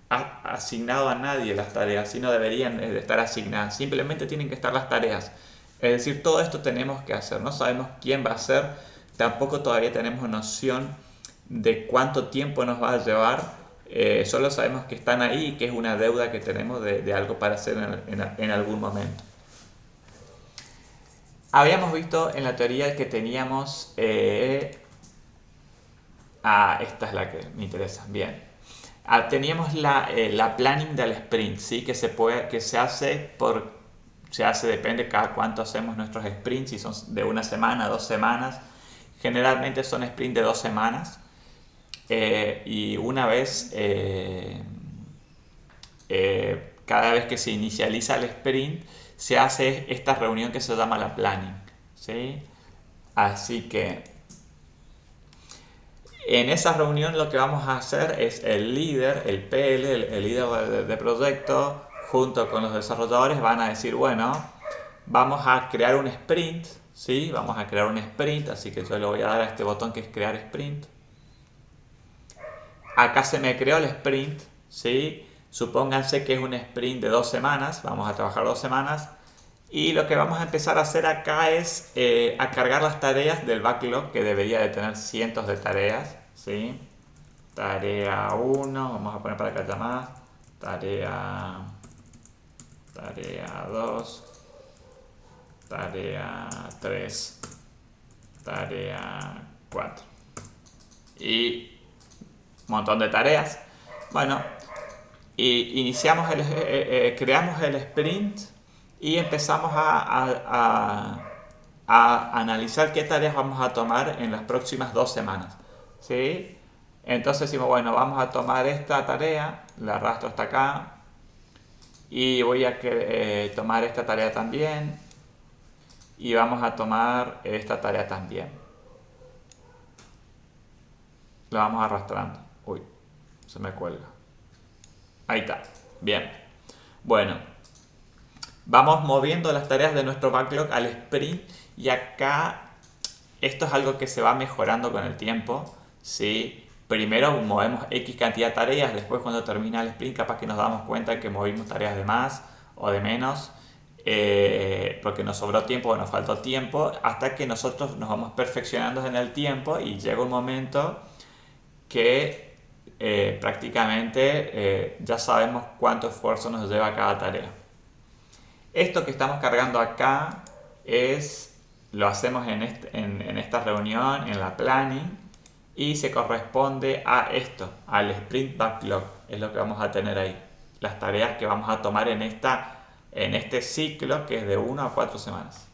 asignado a nadie las tareas, sino deberían de estar asignadas. Simplemente tienen que estar las tareas. Es decir, todo esto tenemos que hacer. No sabemos quién va a hacer, tampoco todavía tenemos noción de cuánto tiempo nos va a llevar. Solo sabemos que están ahí y que es una deuda que tenemos de algo para hacer en algún momento. Habíamos visto en la teoría que teníamos... esta es la que me interesa. Bien. Teníamos la planning del sprint, ¿sí? Que se hace, depende cada cuánto hacemos nuestros sprints, si son de una semana, 2 semanas. Generalmente son sprints de 2 semanas. Y una vez, cada vez que se inicializa el sprint, se hace esta reunión que se llama la planning, ¿sí? Así que en esa reunión lo que vamos a hacer es el líder, el PL, el líder de proyecto, junto con los desarrolladores van a decir, bueno, vamos a crear un sprint, ¿sí? Vamos a crear un sprint, así que yo le voy a dar a este botón que es crear sprint. Acá se me creó el sprint, ¿sí? Supónganse que es un sprint de 2 semanas, vamos a trabajar 2 semanas. Y lo que vamos a empezar a hacer acá es a cargar las tareas del backlog, que debería de tener cientos de tareas, ¿sí? Tarea 1, vamos a poner para que haya más. Tarea 2, tarea 3, tarea 4. Y un montón de tareas. Bueno, y iniciamos creamos el sprint y empezamos a analizar qué tareas vamos a tomar en las próximas 2 semanas, ¿sí? Entonces decimos, bueno, vamos a tomar esta tarea, la arrastro hasta acá y voy a tomar esta tarea también y vamos a tomar esta tarea también. Lo vamos arrastrando. Uy, se me cuelga. Ahí está. Bien. Bueno, vamos moviendo las tareas de nuestro backlog al sprint y acá esto es algo que se va mejorando con el tiempo, ¿sí? Primero movemos X cantidad de tareas, después cuando termina el sprint capaz que nos damos cuenta que movimos tareas de más o de menos, porque nos sobró tiempo o nos faltó tiempo, hasta que nosotros nos vamos perfeccionando en el tiempo y llega un momento que prácticamente ya sabemos cuánto esfuerzo nos lleva cada tarea. Esto que estamos cargando acá lo hacemos en esta reunión, en la planning, y se corresponde a esto, al sprint backlog, es lo que vamos a tener ahí. Las tareas que vamos a tomar en este ciclo que es de 1 a 4 semanas.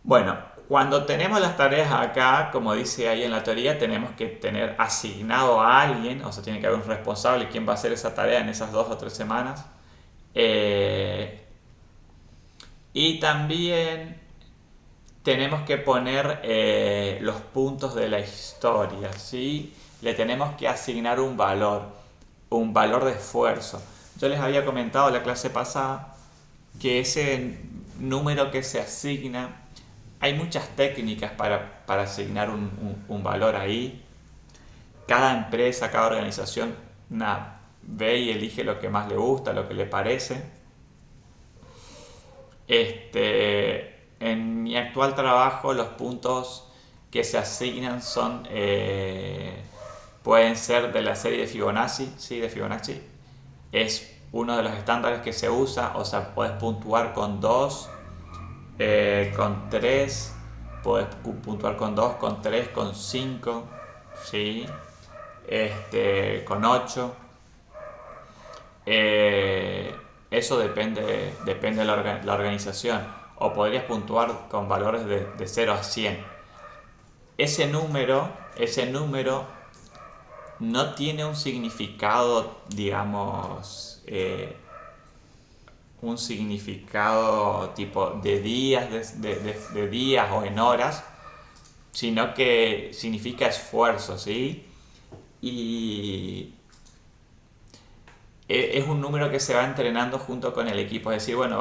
Bueno, cuando tenemos las tareas acá, como dice ahí en la teoría, tenemos que tener asignado a alguien, o sea, tiene que haber un responsable, quién va a hacer esa tarea en esas 2 o 3 semanas. Y también tenemos que poner los puntos de la historia, ¿sí? Le tenemos que asignar un valor de esfuerzo. Yo les había comentado en la clase pasada que ese número que se asigna, hay muchas técnicas para asignar un valor ahí. Cada empresa, cada organización ve y elige lo que más le gusta, lo que le parece. En mi actual trabajo los puntos que se asignan pueden ser de la serie de Fibonacci, ¿sí? De Fibonacci. Es uno de los estándares que se usa, o sea, puedes puntuar con 2, con 3, puedes puntuar con 2, con 3, con 5, ¿sí? Con 8. Eso depende de la organización. O podrías puntuar con valores de 0 a 100. Ese número no tiene un significado, digamos, un significado tipo de días, de días o en horas, sino que significa esfuerzo, ¿sí? Y es un número que se va entrenando junto con el equipo. Es decir, bueno,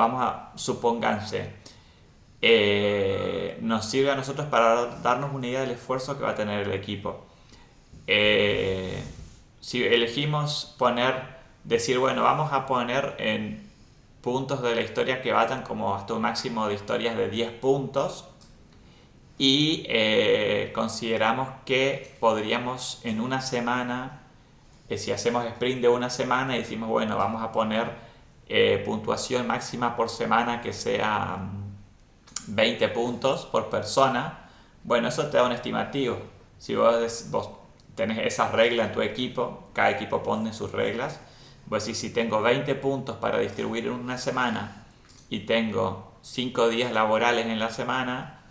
supónganse, nos sirve a nosotros para darnos una idea del esfuerzo que va a tener el equipo. Si elegimos decir, bueno, vamos a poner en puntos de la historia que vayan como hasta un máximo de historias de 10 puntos y consideramos que podríamos en una semana, si hacemos sprint de una semana y decimos, bueno, vamos a poner puntuación máxima por semana que sea 20 puntos por persona, bueno, eso te da un estimativo. Si vos tenés esas reglas en tu equipo, cada equipo pone sus reglas, vos decís, si tengo 20 puntos para distribuir en una semana y tengo 5 días laborales en la semana,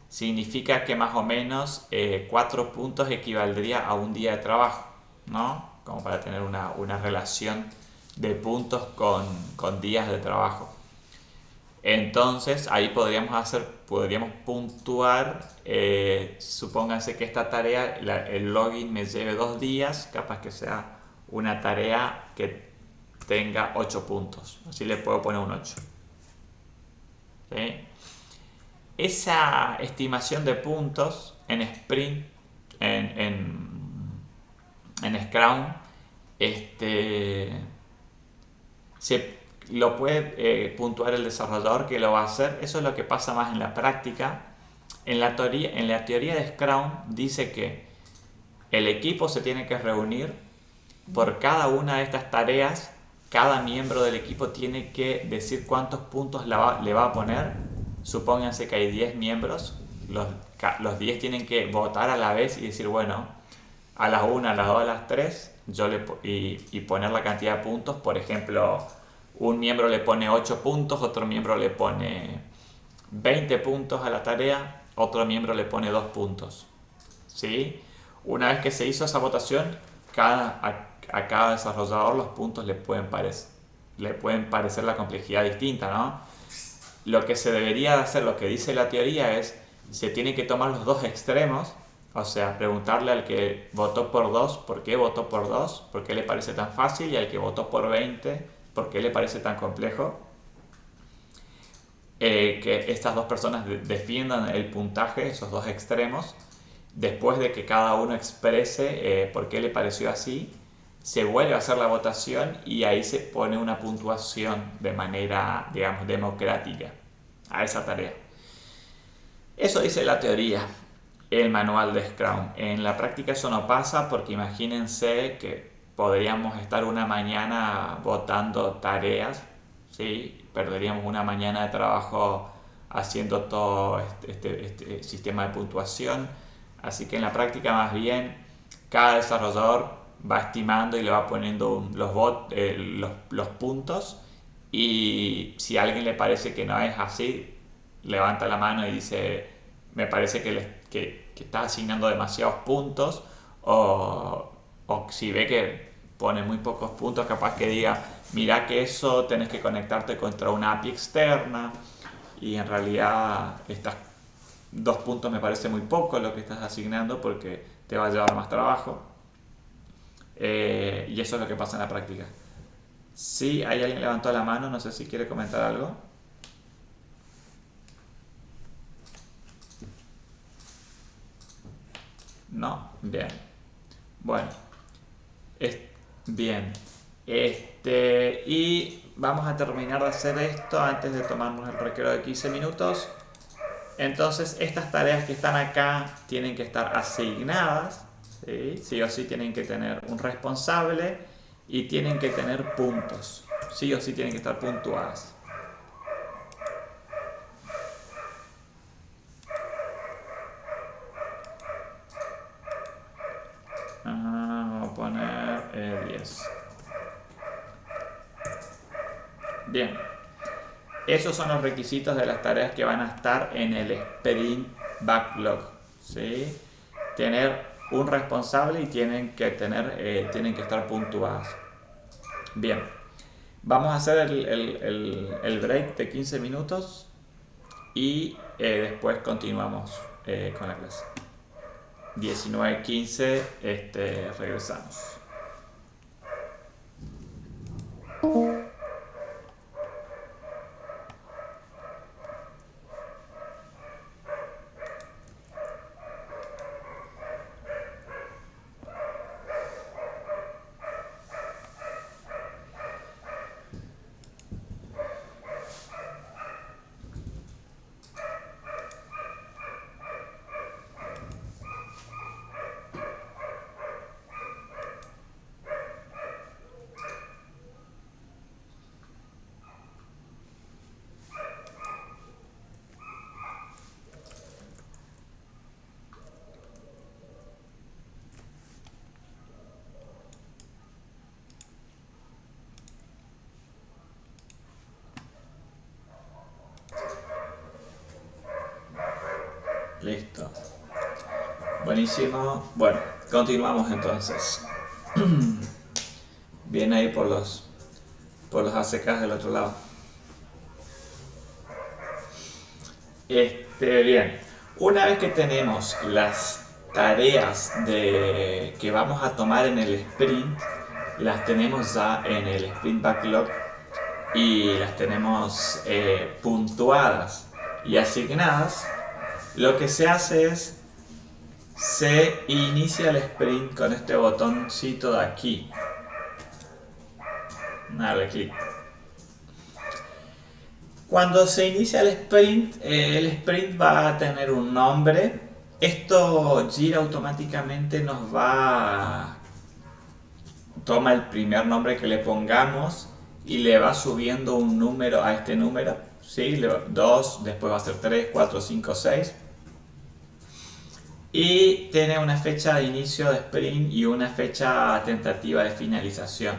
significa que más o menos 4 puntos equivaldría a un día de trabajo, ¿no? Como para tener una relación de puntos con días de trabajo. Entonces ahí podríamos puntuar, supónganse que esta tarea, el login me lleve 2 días, capaz que sea una tarea que tenga 8 puntos. Así le puedo poner un 8. ¿Sí? Esa estimación de puntos en sprint, en Scrum, se lo puede puntuar el desarrollador que lo va a hacer. Eso es lo que pasa más en la práctica. En la teoría de Scrum dice que el equipo se tiene que reunir por cada una de estas tareas. Cada miembro del equipo tiene que decir cuántos puntos le va a poner. Supónganse que hay 10 miembros. Los 10 tienen que votar a la vez y decir, bueno, a las 1, a las 2, a las 3, y poner la cantidad de puntos. Por ejemplo, un miembro le pone 8 puntos, otro miembro le pone 20 puntos a la tarea, otro miembro le pone 2 puntos. ¿Sí? Una vez que se hizo esa votación, a cada desarrollador los puntos le pueden parecer la complejidad distinta, ¿no? Lo que se debería hacer, lo que dice la teoría es, se tiene que tomar los dos extremos, o sea, preguntarle al que votó por 2 por qué votó por 2, por qué le parece tan fácil, y al que votó por 20 por qué le parece tan complejo. Que estas dos personas defiendan el puntaje, esos dos extremos. Después de que cada uno exprese por qué le pareció así, se vuelve a hacer la votación y ahí se pone una puntuación de manera, digamos, democrática a esa tarea. Eso dice la teoría, el manual de Scrum. En la práctica eso no pasa, porque imagínense que podríamos estar una mañana votando tareas, ¿sí? Perderíamos una mañana de trabajo haciendo todo este sistema de puntuación. Así que en la práctica más bien cada desarrollador va estimando y le va poniendo los puntos, y si a alguien le parece que no es así, levanta la mano y dice, me parece que está asignando demasiados puntos, o si ve que pone muy pocos puntos, capaz que diga, mira que eso tenés que conectarte contra una API externa, y en realidad estas 2 puntos me parece muy poco lo que estás asignando porque te va a llevar más trabajo. Y eso es lo que pasa en la práctica. Sí, hay alguien levantó la mano, no sé si quiere comentar algo. No, bien. Bueno, bien. Y vamos a terminar de hacer esto antes de tomarnos el recreo de 15 minutos. Entonces, estas tareas que están acá tienen que estar asignadas, ¿sí? Sí o sí tienen que tener un responsable y tienen que tener puntos. Sí o sí tienen que estar puntuadas. Vamos a poner 10. Bien. Esos son los requisitos de las tareas que van a estar en el sprint backlog, ¿sí? Tener un responsable y tienen que estar puntuadas. Bien, vamos a hacer el break de 15 minutos y después continuamos con la clase. 19:15, regresamos. Listo. Buenísimo. Bueno, continuamos entonces. Bien ahí por los ACKs del otro lado. Bien. Una vez que tenemos las tareas que vamos a tomar en el sprint, las tenemos ya en el Sprint Backlog y las tenemos puntuadas y asignadas, lo que se hace es se inicia el sprint con este botoncito de aquí. Dale clic. Cuando se inicia el sprint va a tener un nombre. Esto Jira automáticamente nos va, toma el primer nombre que le pongamos y le va subiendo un número a este número, ¿sí? 2, después va a ser 3, 4, 5, 6. Y tiene una fecha de inicio de sprint y una fecha tentativa de finalización,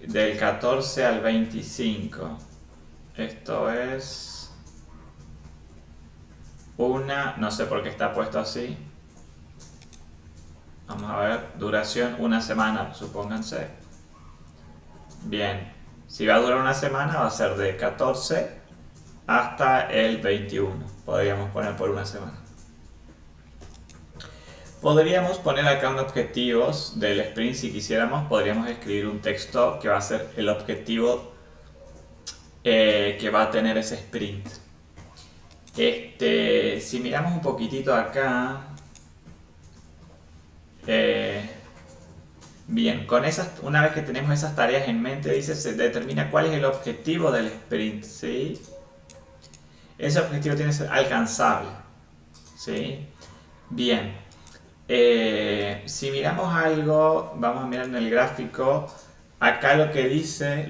del 14 al 25. Esto es no sé por qué está puesto así. Vamos a ver, duración una semana, supónganse. Bien, si va a durar una semana va a ser de 14 hasta el 21. Podríamos poner por una semana. Podríamos poner acá un objetivo del sprint si quisiéramos. Podríamos escribir un texto que va a ser el objetivo que va a tener ese sprint. Si miramos un poquitito acá, bien, una vez que tenemos esas tareas en mente, dice, se determina cuál es el objetivo del sprint, ¿sí? Ese objetivo tiene que ser alcanzable, ¿sí? Bien, si miramos algo, vamos a mirar en el gráfico, acá lo que dice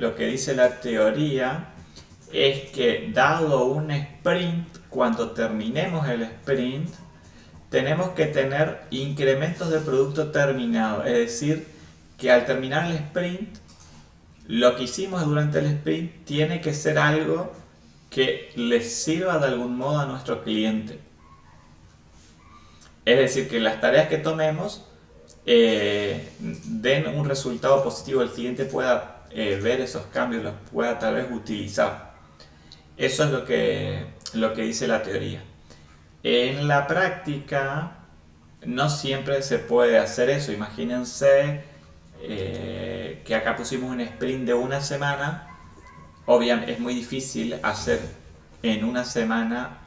la teoría es que dado un sprint, cuando terminemos el sprint, tenemos que tener incrementos de producto terminado, es decir, que al terminar el sprint, lo que hicimos durante el sprint tiene que ser algo que les sirva de algún modo a nuestro cliente. Es decir, que las tareas que tomemos den un resultado positivo, el cliente pueda ver esos cambios, los pueda tal vez utilizar. Eso es lo que dice la teoría. En la práctica no siempre se puede hacer eso. Imagínense que acá pusimos un sprint de una semana. Obviamente es muy difícil hacer en una semana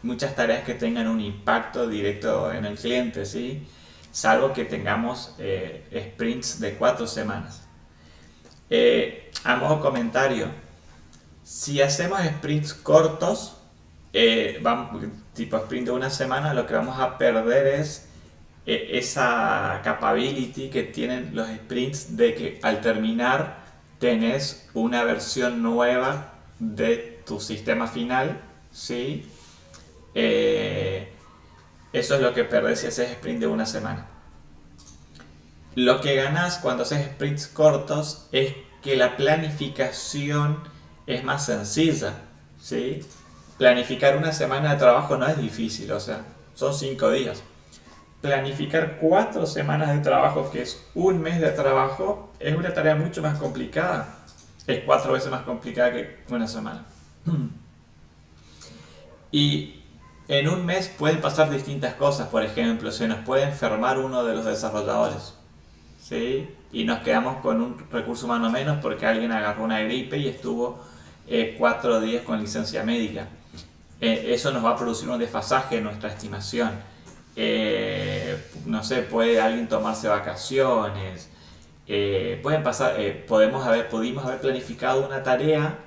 muchas tareas que tengan un impacto directo en el cliente, ¿sí? Salvo que tengamos sprints de 4 semanas. A modo comentario, si hacemos sprints cortos, tipo sprint de una semana, lo que vamos a perder es esa capability que tienen los sprints de que al terminar tenés una versión nueva de tu sistema final, ¿sí? Eso es lo que perdés si haces sprint de una semana. Lo que ganás cuando haces sprints cortos es que la planificación es más sencilla, ¿sí? Planificar una semana de trabajo no es difícil, o sea, son 5 días. Planificar 4 semanas de trabajo, que es un mes de trabajo, es una tarea mucho más complicada. Es 4 veces más complicada que una semana. Y en un mes pueden pasar distintas cosas. Por ejemplo, se nos puede enfermar uno de los desarrolladores, ¿sí? Y nos quedamos con un recurso humano menos porque alguien agarró una gripe y estuvo 4 días con licencia médica. Eso nos va a producir un desfasaje en nuestra estimación. No sé, puede alguien tomarse vacaciones. Pueden pasar, pudimos haber planificado una tarea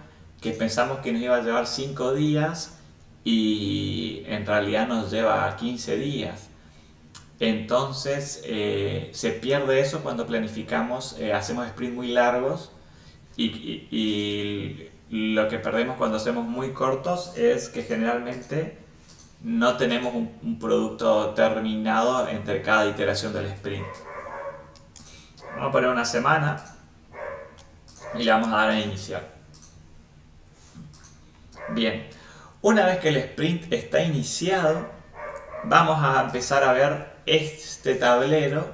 que pensamos que nos iba a llevar 5 días y en realidad nos lleva 15 días. Entonces se pierde eso cuando planificamos, hacemos sprints muy largos y lo que perdemos cuando hacemos muy cortos es que generalmente no tenemos un producto terminado entre cada iteración del sprint. Vamos a poner una semana y le vamos a dar a iniciar. Bien, una vez que el sprint está iniciado, vamos a empezar a ver este tablero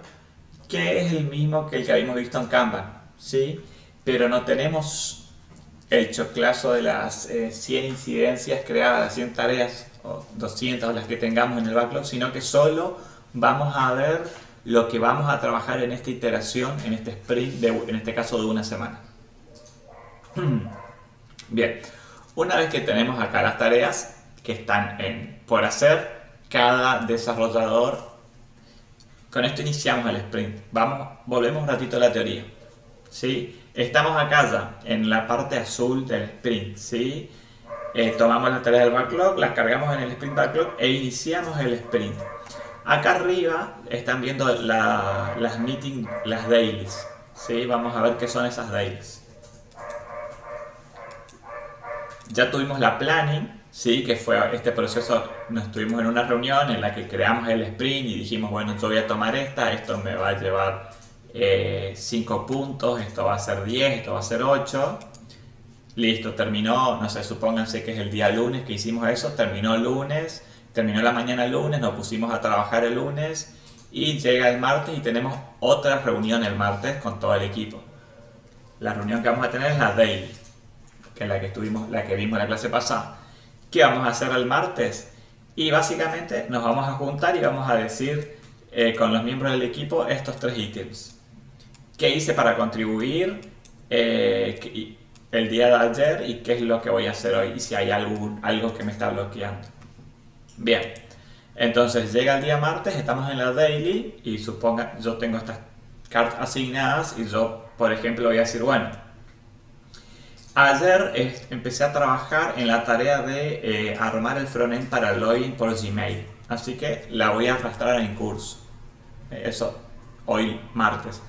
que es el mismo que el que habíamos visto en Kanban, ¿sí? Pero no tenemos el choclazo de las 100 incidencias creadas, 100 tareas o 200 las que tengamos en el backlog, sino que solo vamos a ver lo que vamos a trabajar en esta iteración, en este sprint, en este caso de una semana. Bien, una vez que tenemos acá las tareas que están por hacer, cada desarrollador, con esto iniciamos el sprint. Volvemos un ratito a la teoría. ¿Sí? Estamos acá ya, en la parte azul del sprint. ¿Sí? Tomamos las tareas del backlog, las cargamos en el sprint backlog e iniciamos el sprint. Acá arriba están viendo las meetings, las dailies. ¿Sí? Vamos a ver qué son esas dailies. Ya tuvimos la planning, ¿sí? Que fue este proceso, nos estuvimos en una reunión en la que creamos el sprint y dijimos, bueno, yo voy a tomar esto me va a llevar 5 puntos, esto va a ser 10, esto va a ser 8. Listo, terminó, no sé, supónganse que es el día lunes que hicimos eso, terminó lunes, terminó la mañana lunes, nos pusimos a trabajar el lunes y llega el martes y tenemos otra reunión el martes con todo el equipo. La reunión que vamos a tener es la daily, que es la que vimos en la clase pasada. ¿Qué vamos a hacer el martes? Y básicamente nos vamos a juntar y vamos a decir con los miembros del equipo estos 3 ítems. ¿Qué hice para contribuir el día de ayer y qué es lo que voy a hacer hoy? Y si hay algo que me está bloqueando. Bien, entonces llega el día martes, estamos en la daily y suponga, yo tengo estas cartas asignadas y yo, por ejemplo, voy a decir, bueno, ayer empecé a trabajar en la tarea de armar el frontend para login por Gmail, así que la voy a arrastrar en curso. Eso, hoy martes.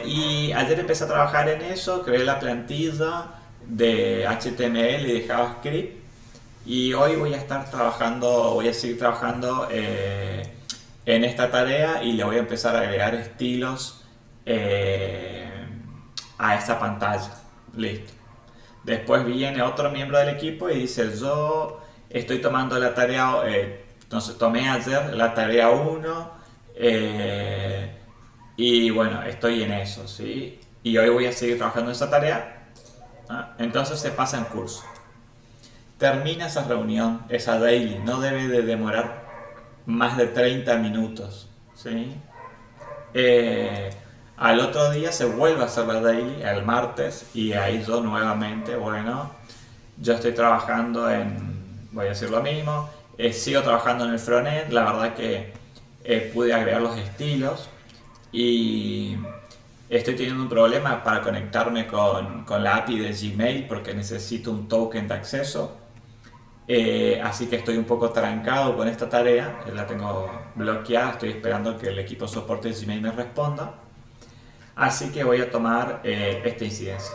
Y ayer empecé a trabajar en eso, creé la plantilla de HTML y de JavaScript y hoy voy a seguir trabajando en esta tarea y le voy a empezar a agregar estilos a esta pantalla. Listo. Después viene otro miembro del equipo y dice, yo estoy tomando la tarea, entonces tomé ayer la tarea 1 y bueno, estoy en eso, ¿sí? Y hoy voy a seguir trabajando en esa tarea. Entonces se pasa en curso. Termina esa reunión, esa daily, no debe de demorar más de 30 minutos, ¿sí? Al otro día se vuelve a hacer la daily, el martes, y ahí yo nuevamente, bueno, yo estoy trabajando voy a decir lo mismo, sigo trabajando en el frontend, la verdad que pude agregar los estilos y estoy teniendo un problema para conectarme con la API de Gmail porque necesito un token de acceso. Así que estoy un poco trancado con esta tarea, la tengo bloqueada, estoy esperando que el equipo de soporte de Gmail me responda. Así que voy a tomar esta incidencia.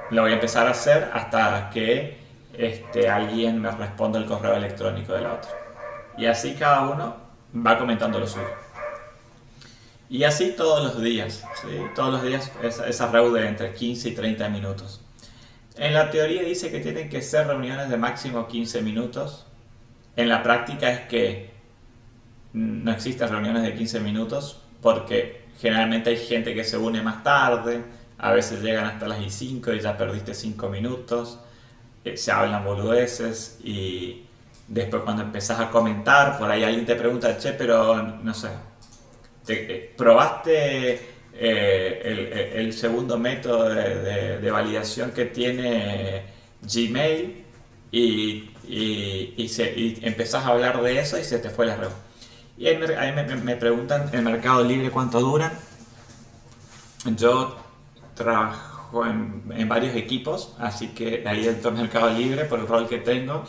Lo voy a empezar a hacer hasta que alguien me responda el correo electrónico de la otra. Y así cada uno va comentando lo suyo. Y así todos los días, ¿sí? Todos los días esa reunión de entre 15 y 30 minutos. En la teoría dice que tienen que ser reuniones de máximo 15 minutos. En la práctica es que no existen reuniones de 15 minutos porque generalmente hay gente que se une más tarde, a veces llegan hasta las 5 y ya perdiste 5 minutos, se hablan boludeces y después cuando empezás a comentar, por ahí alguien te pregunta, che, pero no sé, ¿probaste el segundo método de validación que tiene Gmail? Y empezás a hablar de eso y se te fue la red. Y ahí me preguntan en Mercado Libre cuánto duran. Yo trabajo en varios equipos, así que ahí entro en Mercado Libre por el rol que tengo.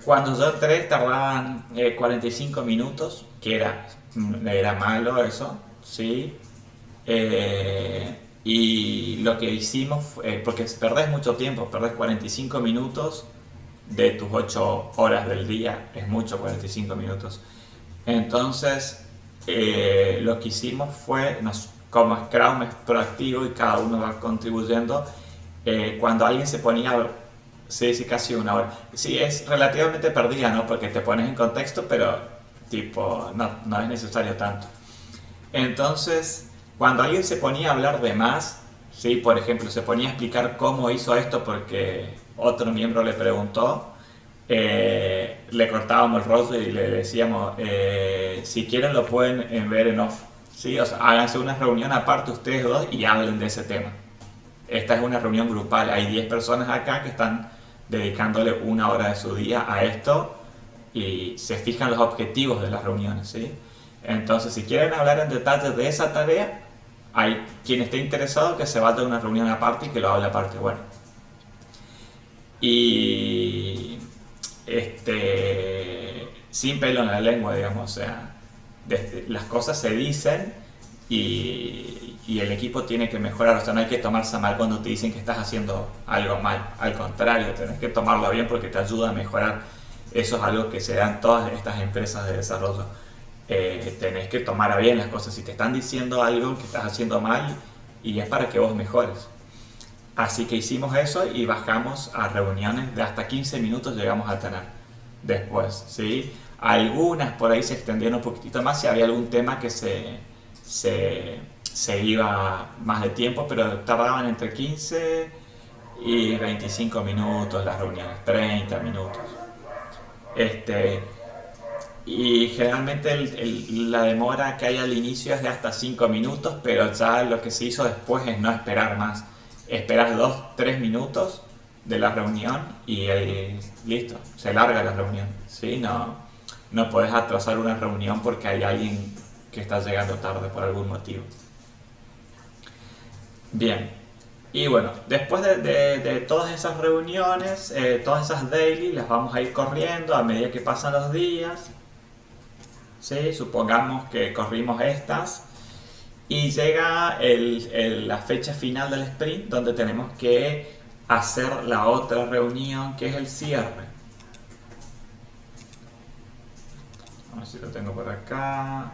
Cuando yo entré tardaban 45 minutos, que era malo eso, ¿sí? Y lo que hicimos, porque perdés mucho tiempo, perdés 45 minutos de tus 8 horas del día, es mucho 45 minutos. Entonces, lo que hicimos fue, como Scrum es proactivo y cada uno va contribuyendo, cuando alguien se ponía, sí, casi una hora. Sí, es relativamente perdida, ¿no? Porque te pones en contexto, pero tipo, no es necesario tanto. Entonces, cuando alguien se ponía a hablar de más, ¿sí? Por ejemplo, se ponía a explicar cómo hizo esto porque otro miembro le preguntó, le cortábamos el rollo y le decíamos, si quieren lo pueden ver en off, ¿sí? O sea, háganse una reunión aparte ustedes dos y hablen de ese tema. Esta es una reunión grupal, hay 10 personas acá que están dedicándole una hora de su día a esto y se fijan los objetivos de las reuniones, ¿sí? Entonces, si quieren hablar en detalle de esa tarea, hay quien esté interesado que se vaya a una reunión aparte y que lo hable aparte. Bueno, y sin pelo en la lengua, digamos, o sea, las cosas se dicen y el equipo tiene que mejorar, o sea, no hay que tomarse mal cuando te dicen que estás haciendo algo mal, al contrario, tenés que tomarlo bien porque te ayuda a mejorar. Eso es algo que se da en todas estas empresas de desarrollo. Tenés que tomar a bien las cosas, si te están diciendo algo que estás haciendo mal y es para que vos mejores. Así que hicimos eso y bajamos a reuniones de hasta 15 minutos llegamos a tener después, ¿sí? Algunas por ahí se extendieron un poquitito más si había algún tema que se iba más de tiempo, pero tardaban entre 15 y 25 minutos las reuniones, 30 minutos. Este, y generalmente la demora que hay al inicio es de hasta 5 minutos, pero ya lo que se hizo después es no esperar más. Esperas 2-3 minutos de la reunión y listo, se larga la reunión. ¿Sí? No puedes atrasar una reunión porque hay alguien que está llegando tarde por algún motivo. Bien, y bueno, después de todas esas reuniones, todas esas daily, las vamos a ir corriendo a medida que pasan los días. ¿Sí? Supongamos que corrimos estas y llega la fecha final del sprint donde tenemos que hacer la otra reunión que es el cierre. A ver si lo tengo por acá.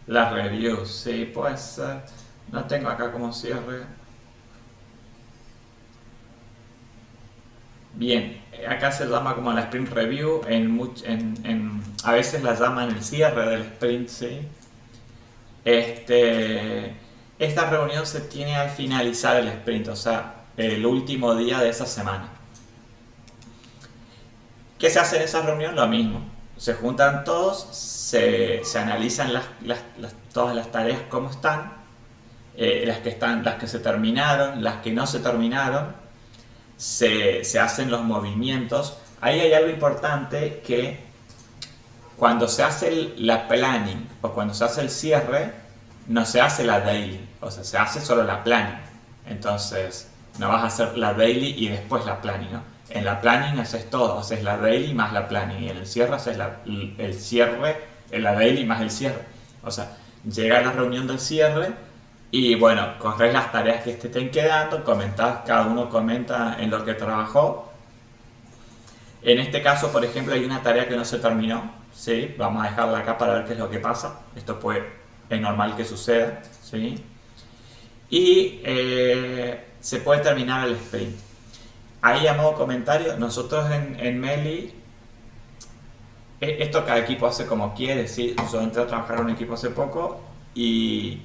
La review, sí, puede ser. No tengo acá como cierre. Bien, acá se llama como la sprint review, a veces la llaman el cierre del sprint, ¿sí? Esta reunión se tiene al finalizar el sprint, o sea, el último día de esa semana. ¿Qué se hace en esa reunión? Lo mismo. Se juntan todos, se analizan todas las tareas como están, las que se terminaron, las que no se terminaron, se hacen los movimientos. Ahí hay algo importante que cuando se hace la planning o cuando se hace el cierre, no se hace la daily, o sea, se hace solo la planning. Entonces, no vas a hacer la daily y después la planning, ¿no? En la planning haces todo, haces la daily más la planning y en el cierre haces el cierre, la daily más el cierre. O sea, llega la reunión del cierre y bueno, corres las tareas que te estén quedando, cada uno comenta en lo que trabajó. En este caso, por ejemplo, hay una tarea que no se terminó, ¿sí? Vamos a dejarla acá para ver qué es lo que pasa. Esto es normal que suceda, ¿sí? Y se puede terminar el sprint. Ahí a modo comentario, nosotros en Meli, esto cada equipo hace como quiere, ¿sí? Yo entré a trabajar en un equipo hace poco y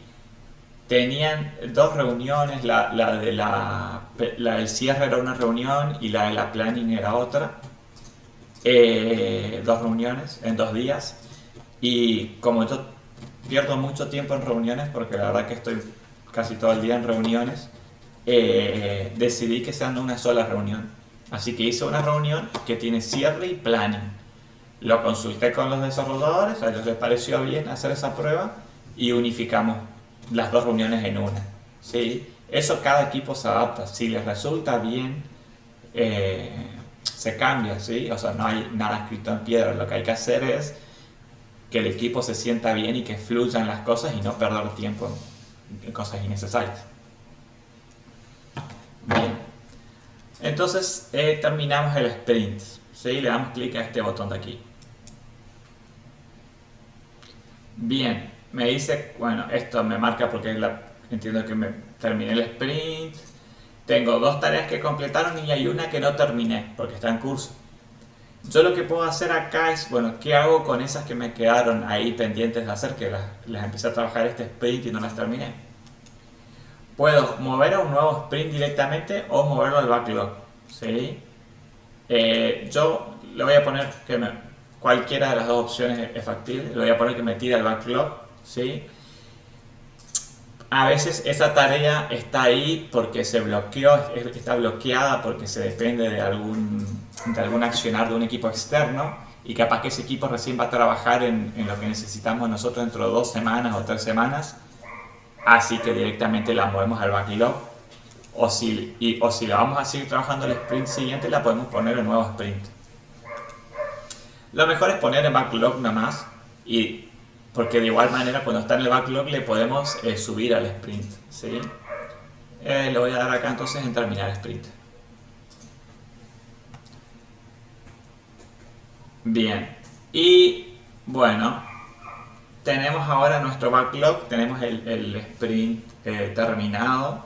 tenían dos reuniones, la del cierre era una reunión y la de la planning era otra. Dos reuniones en 2 días y como yo pierdo mucho tiempo en reuniones porque la verdad que estoy casi todo el día en reuniones, decidí que sean una sola reunión. Así que hice una reunión que tiene cierre y planning. Lo consulté con los desarrolladores, a ellos les pareció bien hacer esa prueba y unificamos las dos reuniones en una. ¿Sí? Eso cada equipo se adapta. Si les resulta bien, se cambia, ¿sí? O sea, no hay nada escrito en piedra. Lo que hay que hacer es que el equipo se sienta bien y que fluyan las cosas y no perder tiempo en cosas innecesarias. Bien. Entonces terminamos el sprint. ¿Sí? Le damos clic a este botón de aquí. Bien, me dice, bueno, esto me marca porque entiendo que terminé el sprint. Tengo 2 tareas que completaron y hay una que no terminé porque está en curso. Yo lo que puedo hacer acá es, bueno, ¿qué hago con esas que me quedaron ahí pendientes de hacer? Que las empecé a trabajar este sprint y no las terminé. puedo mover a un nuevo sprint directamente o moverlo al backlog. ¿Sí? Yo le voy a poner que cualquiera de las dos opciones es factible. Le voy a poner que me tire al backlog. ¿Sí? A veces esa tarea está ahí porque se bloqueó, está bloqueada porque se depende de algún accionar de un equipo externo y capaz que ese equipo recién va a trabajar en lo que necesitamos nosotros dentro de 2 semanas o 3 semanas, así que directamente la movemos al backlog. O si la vamos a seguir trabajando el sprint siguiente, la podemos poner en nuevo sprint. Lo mejor es poner en backlog nada más, y porque de igual manera cuando está en el backlog le podemos subir al sprint. ¿Sí? Le voy a dar acá entonces en terminar sprint. Bien. Y bueno, tenemos ahora nuestro backlog, tenemos el sprint terminado.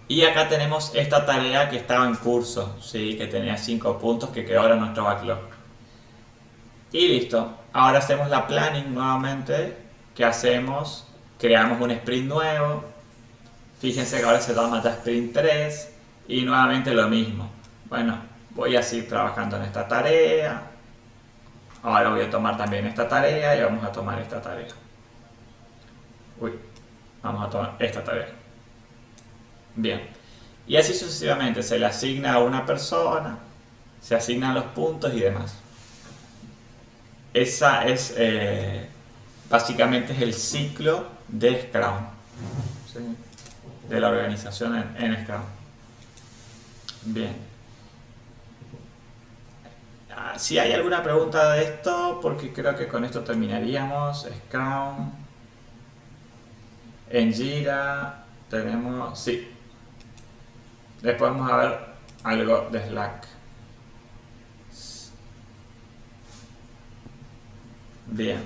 Y acá tenemos esta tarea que estaba en curso, ¿sí? Que tenía 5 puntos, que quedó ahora en nuestro backlog. Y listo. Ahora hacemos la planning nuevamente. ¿Qué hacemos? Creamos un sprint nuevo. Fíjense que ahora se llama Sprint 3 y nuevamente lo mismo. Bueno, voy a seguir trabajando en esta tarea. Ahora voy a tomar también esta tarea y vamos a tomar esta tarea. Uy, vamos a tomar esta tarea. Bien. Y así sucesivamente se le asigna a una persona, se asignan los puntos y demás. Esa es básicamente es el ciclo de Scrum, ¿sí? De la organización en Scrum. Bien. Si hay alguna pregunta de esto, porque creo que con esto terminaríamos. Scrum. En Jira tenemos. Sí. Después vamos a ver algo de Slack. Bien.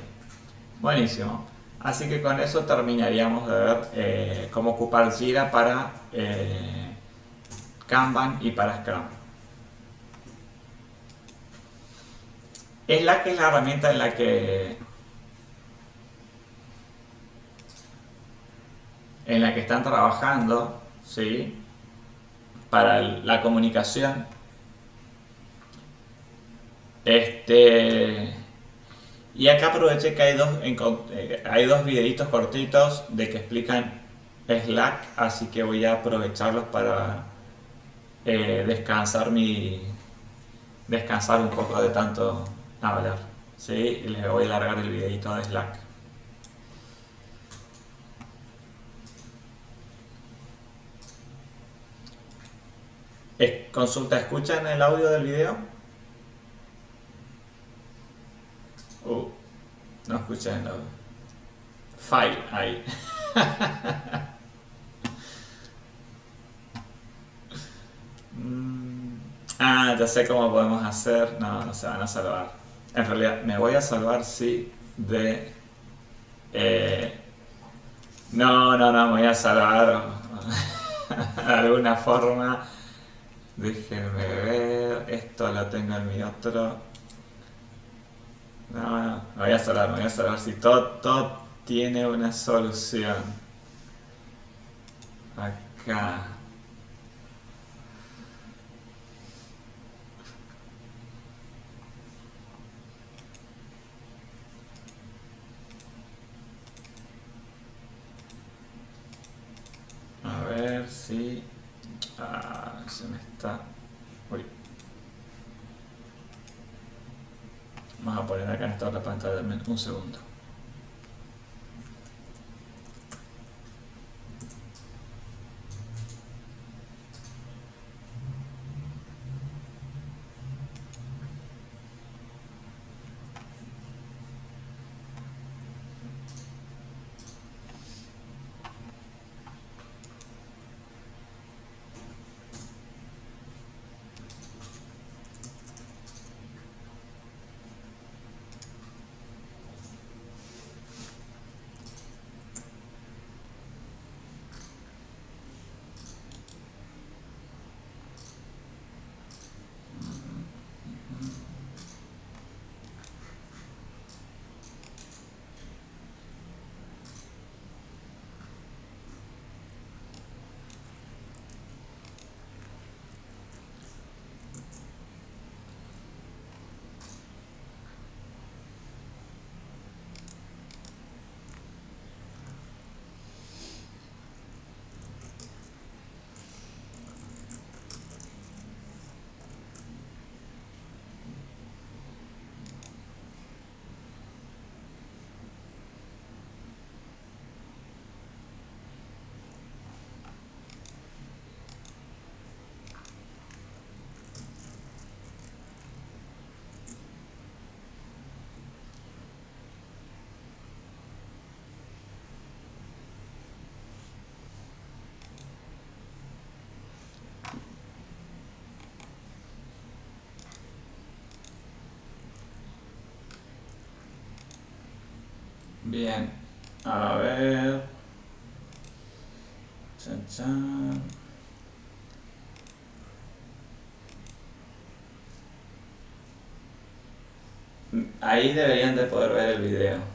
Buenísimo. Así que con eso terminaríamos de ver cómo ocupar Jira para Kanban y para Scrum. Slack es la herramienta en la que están trabajando, ¿sí? Para la comunicación. Y acá aproveché que hay dos videitos cortitos de que explican Slack, así que voy a aprovecharlos para descansar un poco de tanto hablar, ¿sí? Y les voy a largar el videito de Slack. Consulta, ¿escuchan el audio del video? No escuchan el audio. File, ahí. Ya sé cómo podemos hacer. No, no se van a salvar. En realidad, me voy a salvar, sí, de... no, me voy a salvar de alguna forma. Déjenme ver. Esto lo tengo en mi otro. No, me voy a salvar. Si todo tiene una solución. Acá. A ver si... se me está... Uy. Vamos a poner acá en esta otra pantalla también. Un segundo. Bien, a ver. Chan, chan. Ahí deberían de poder ver el video.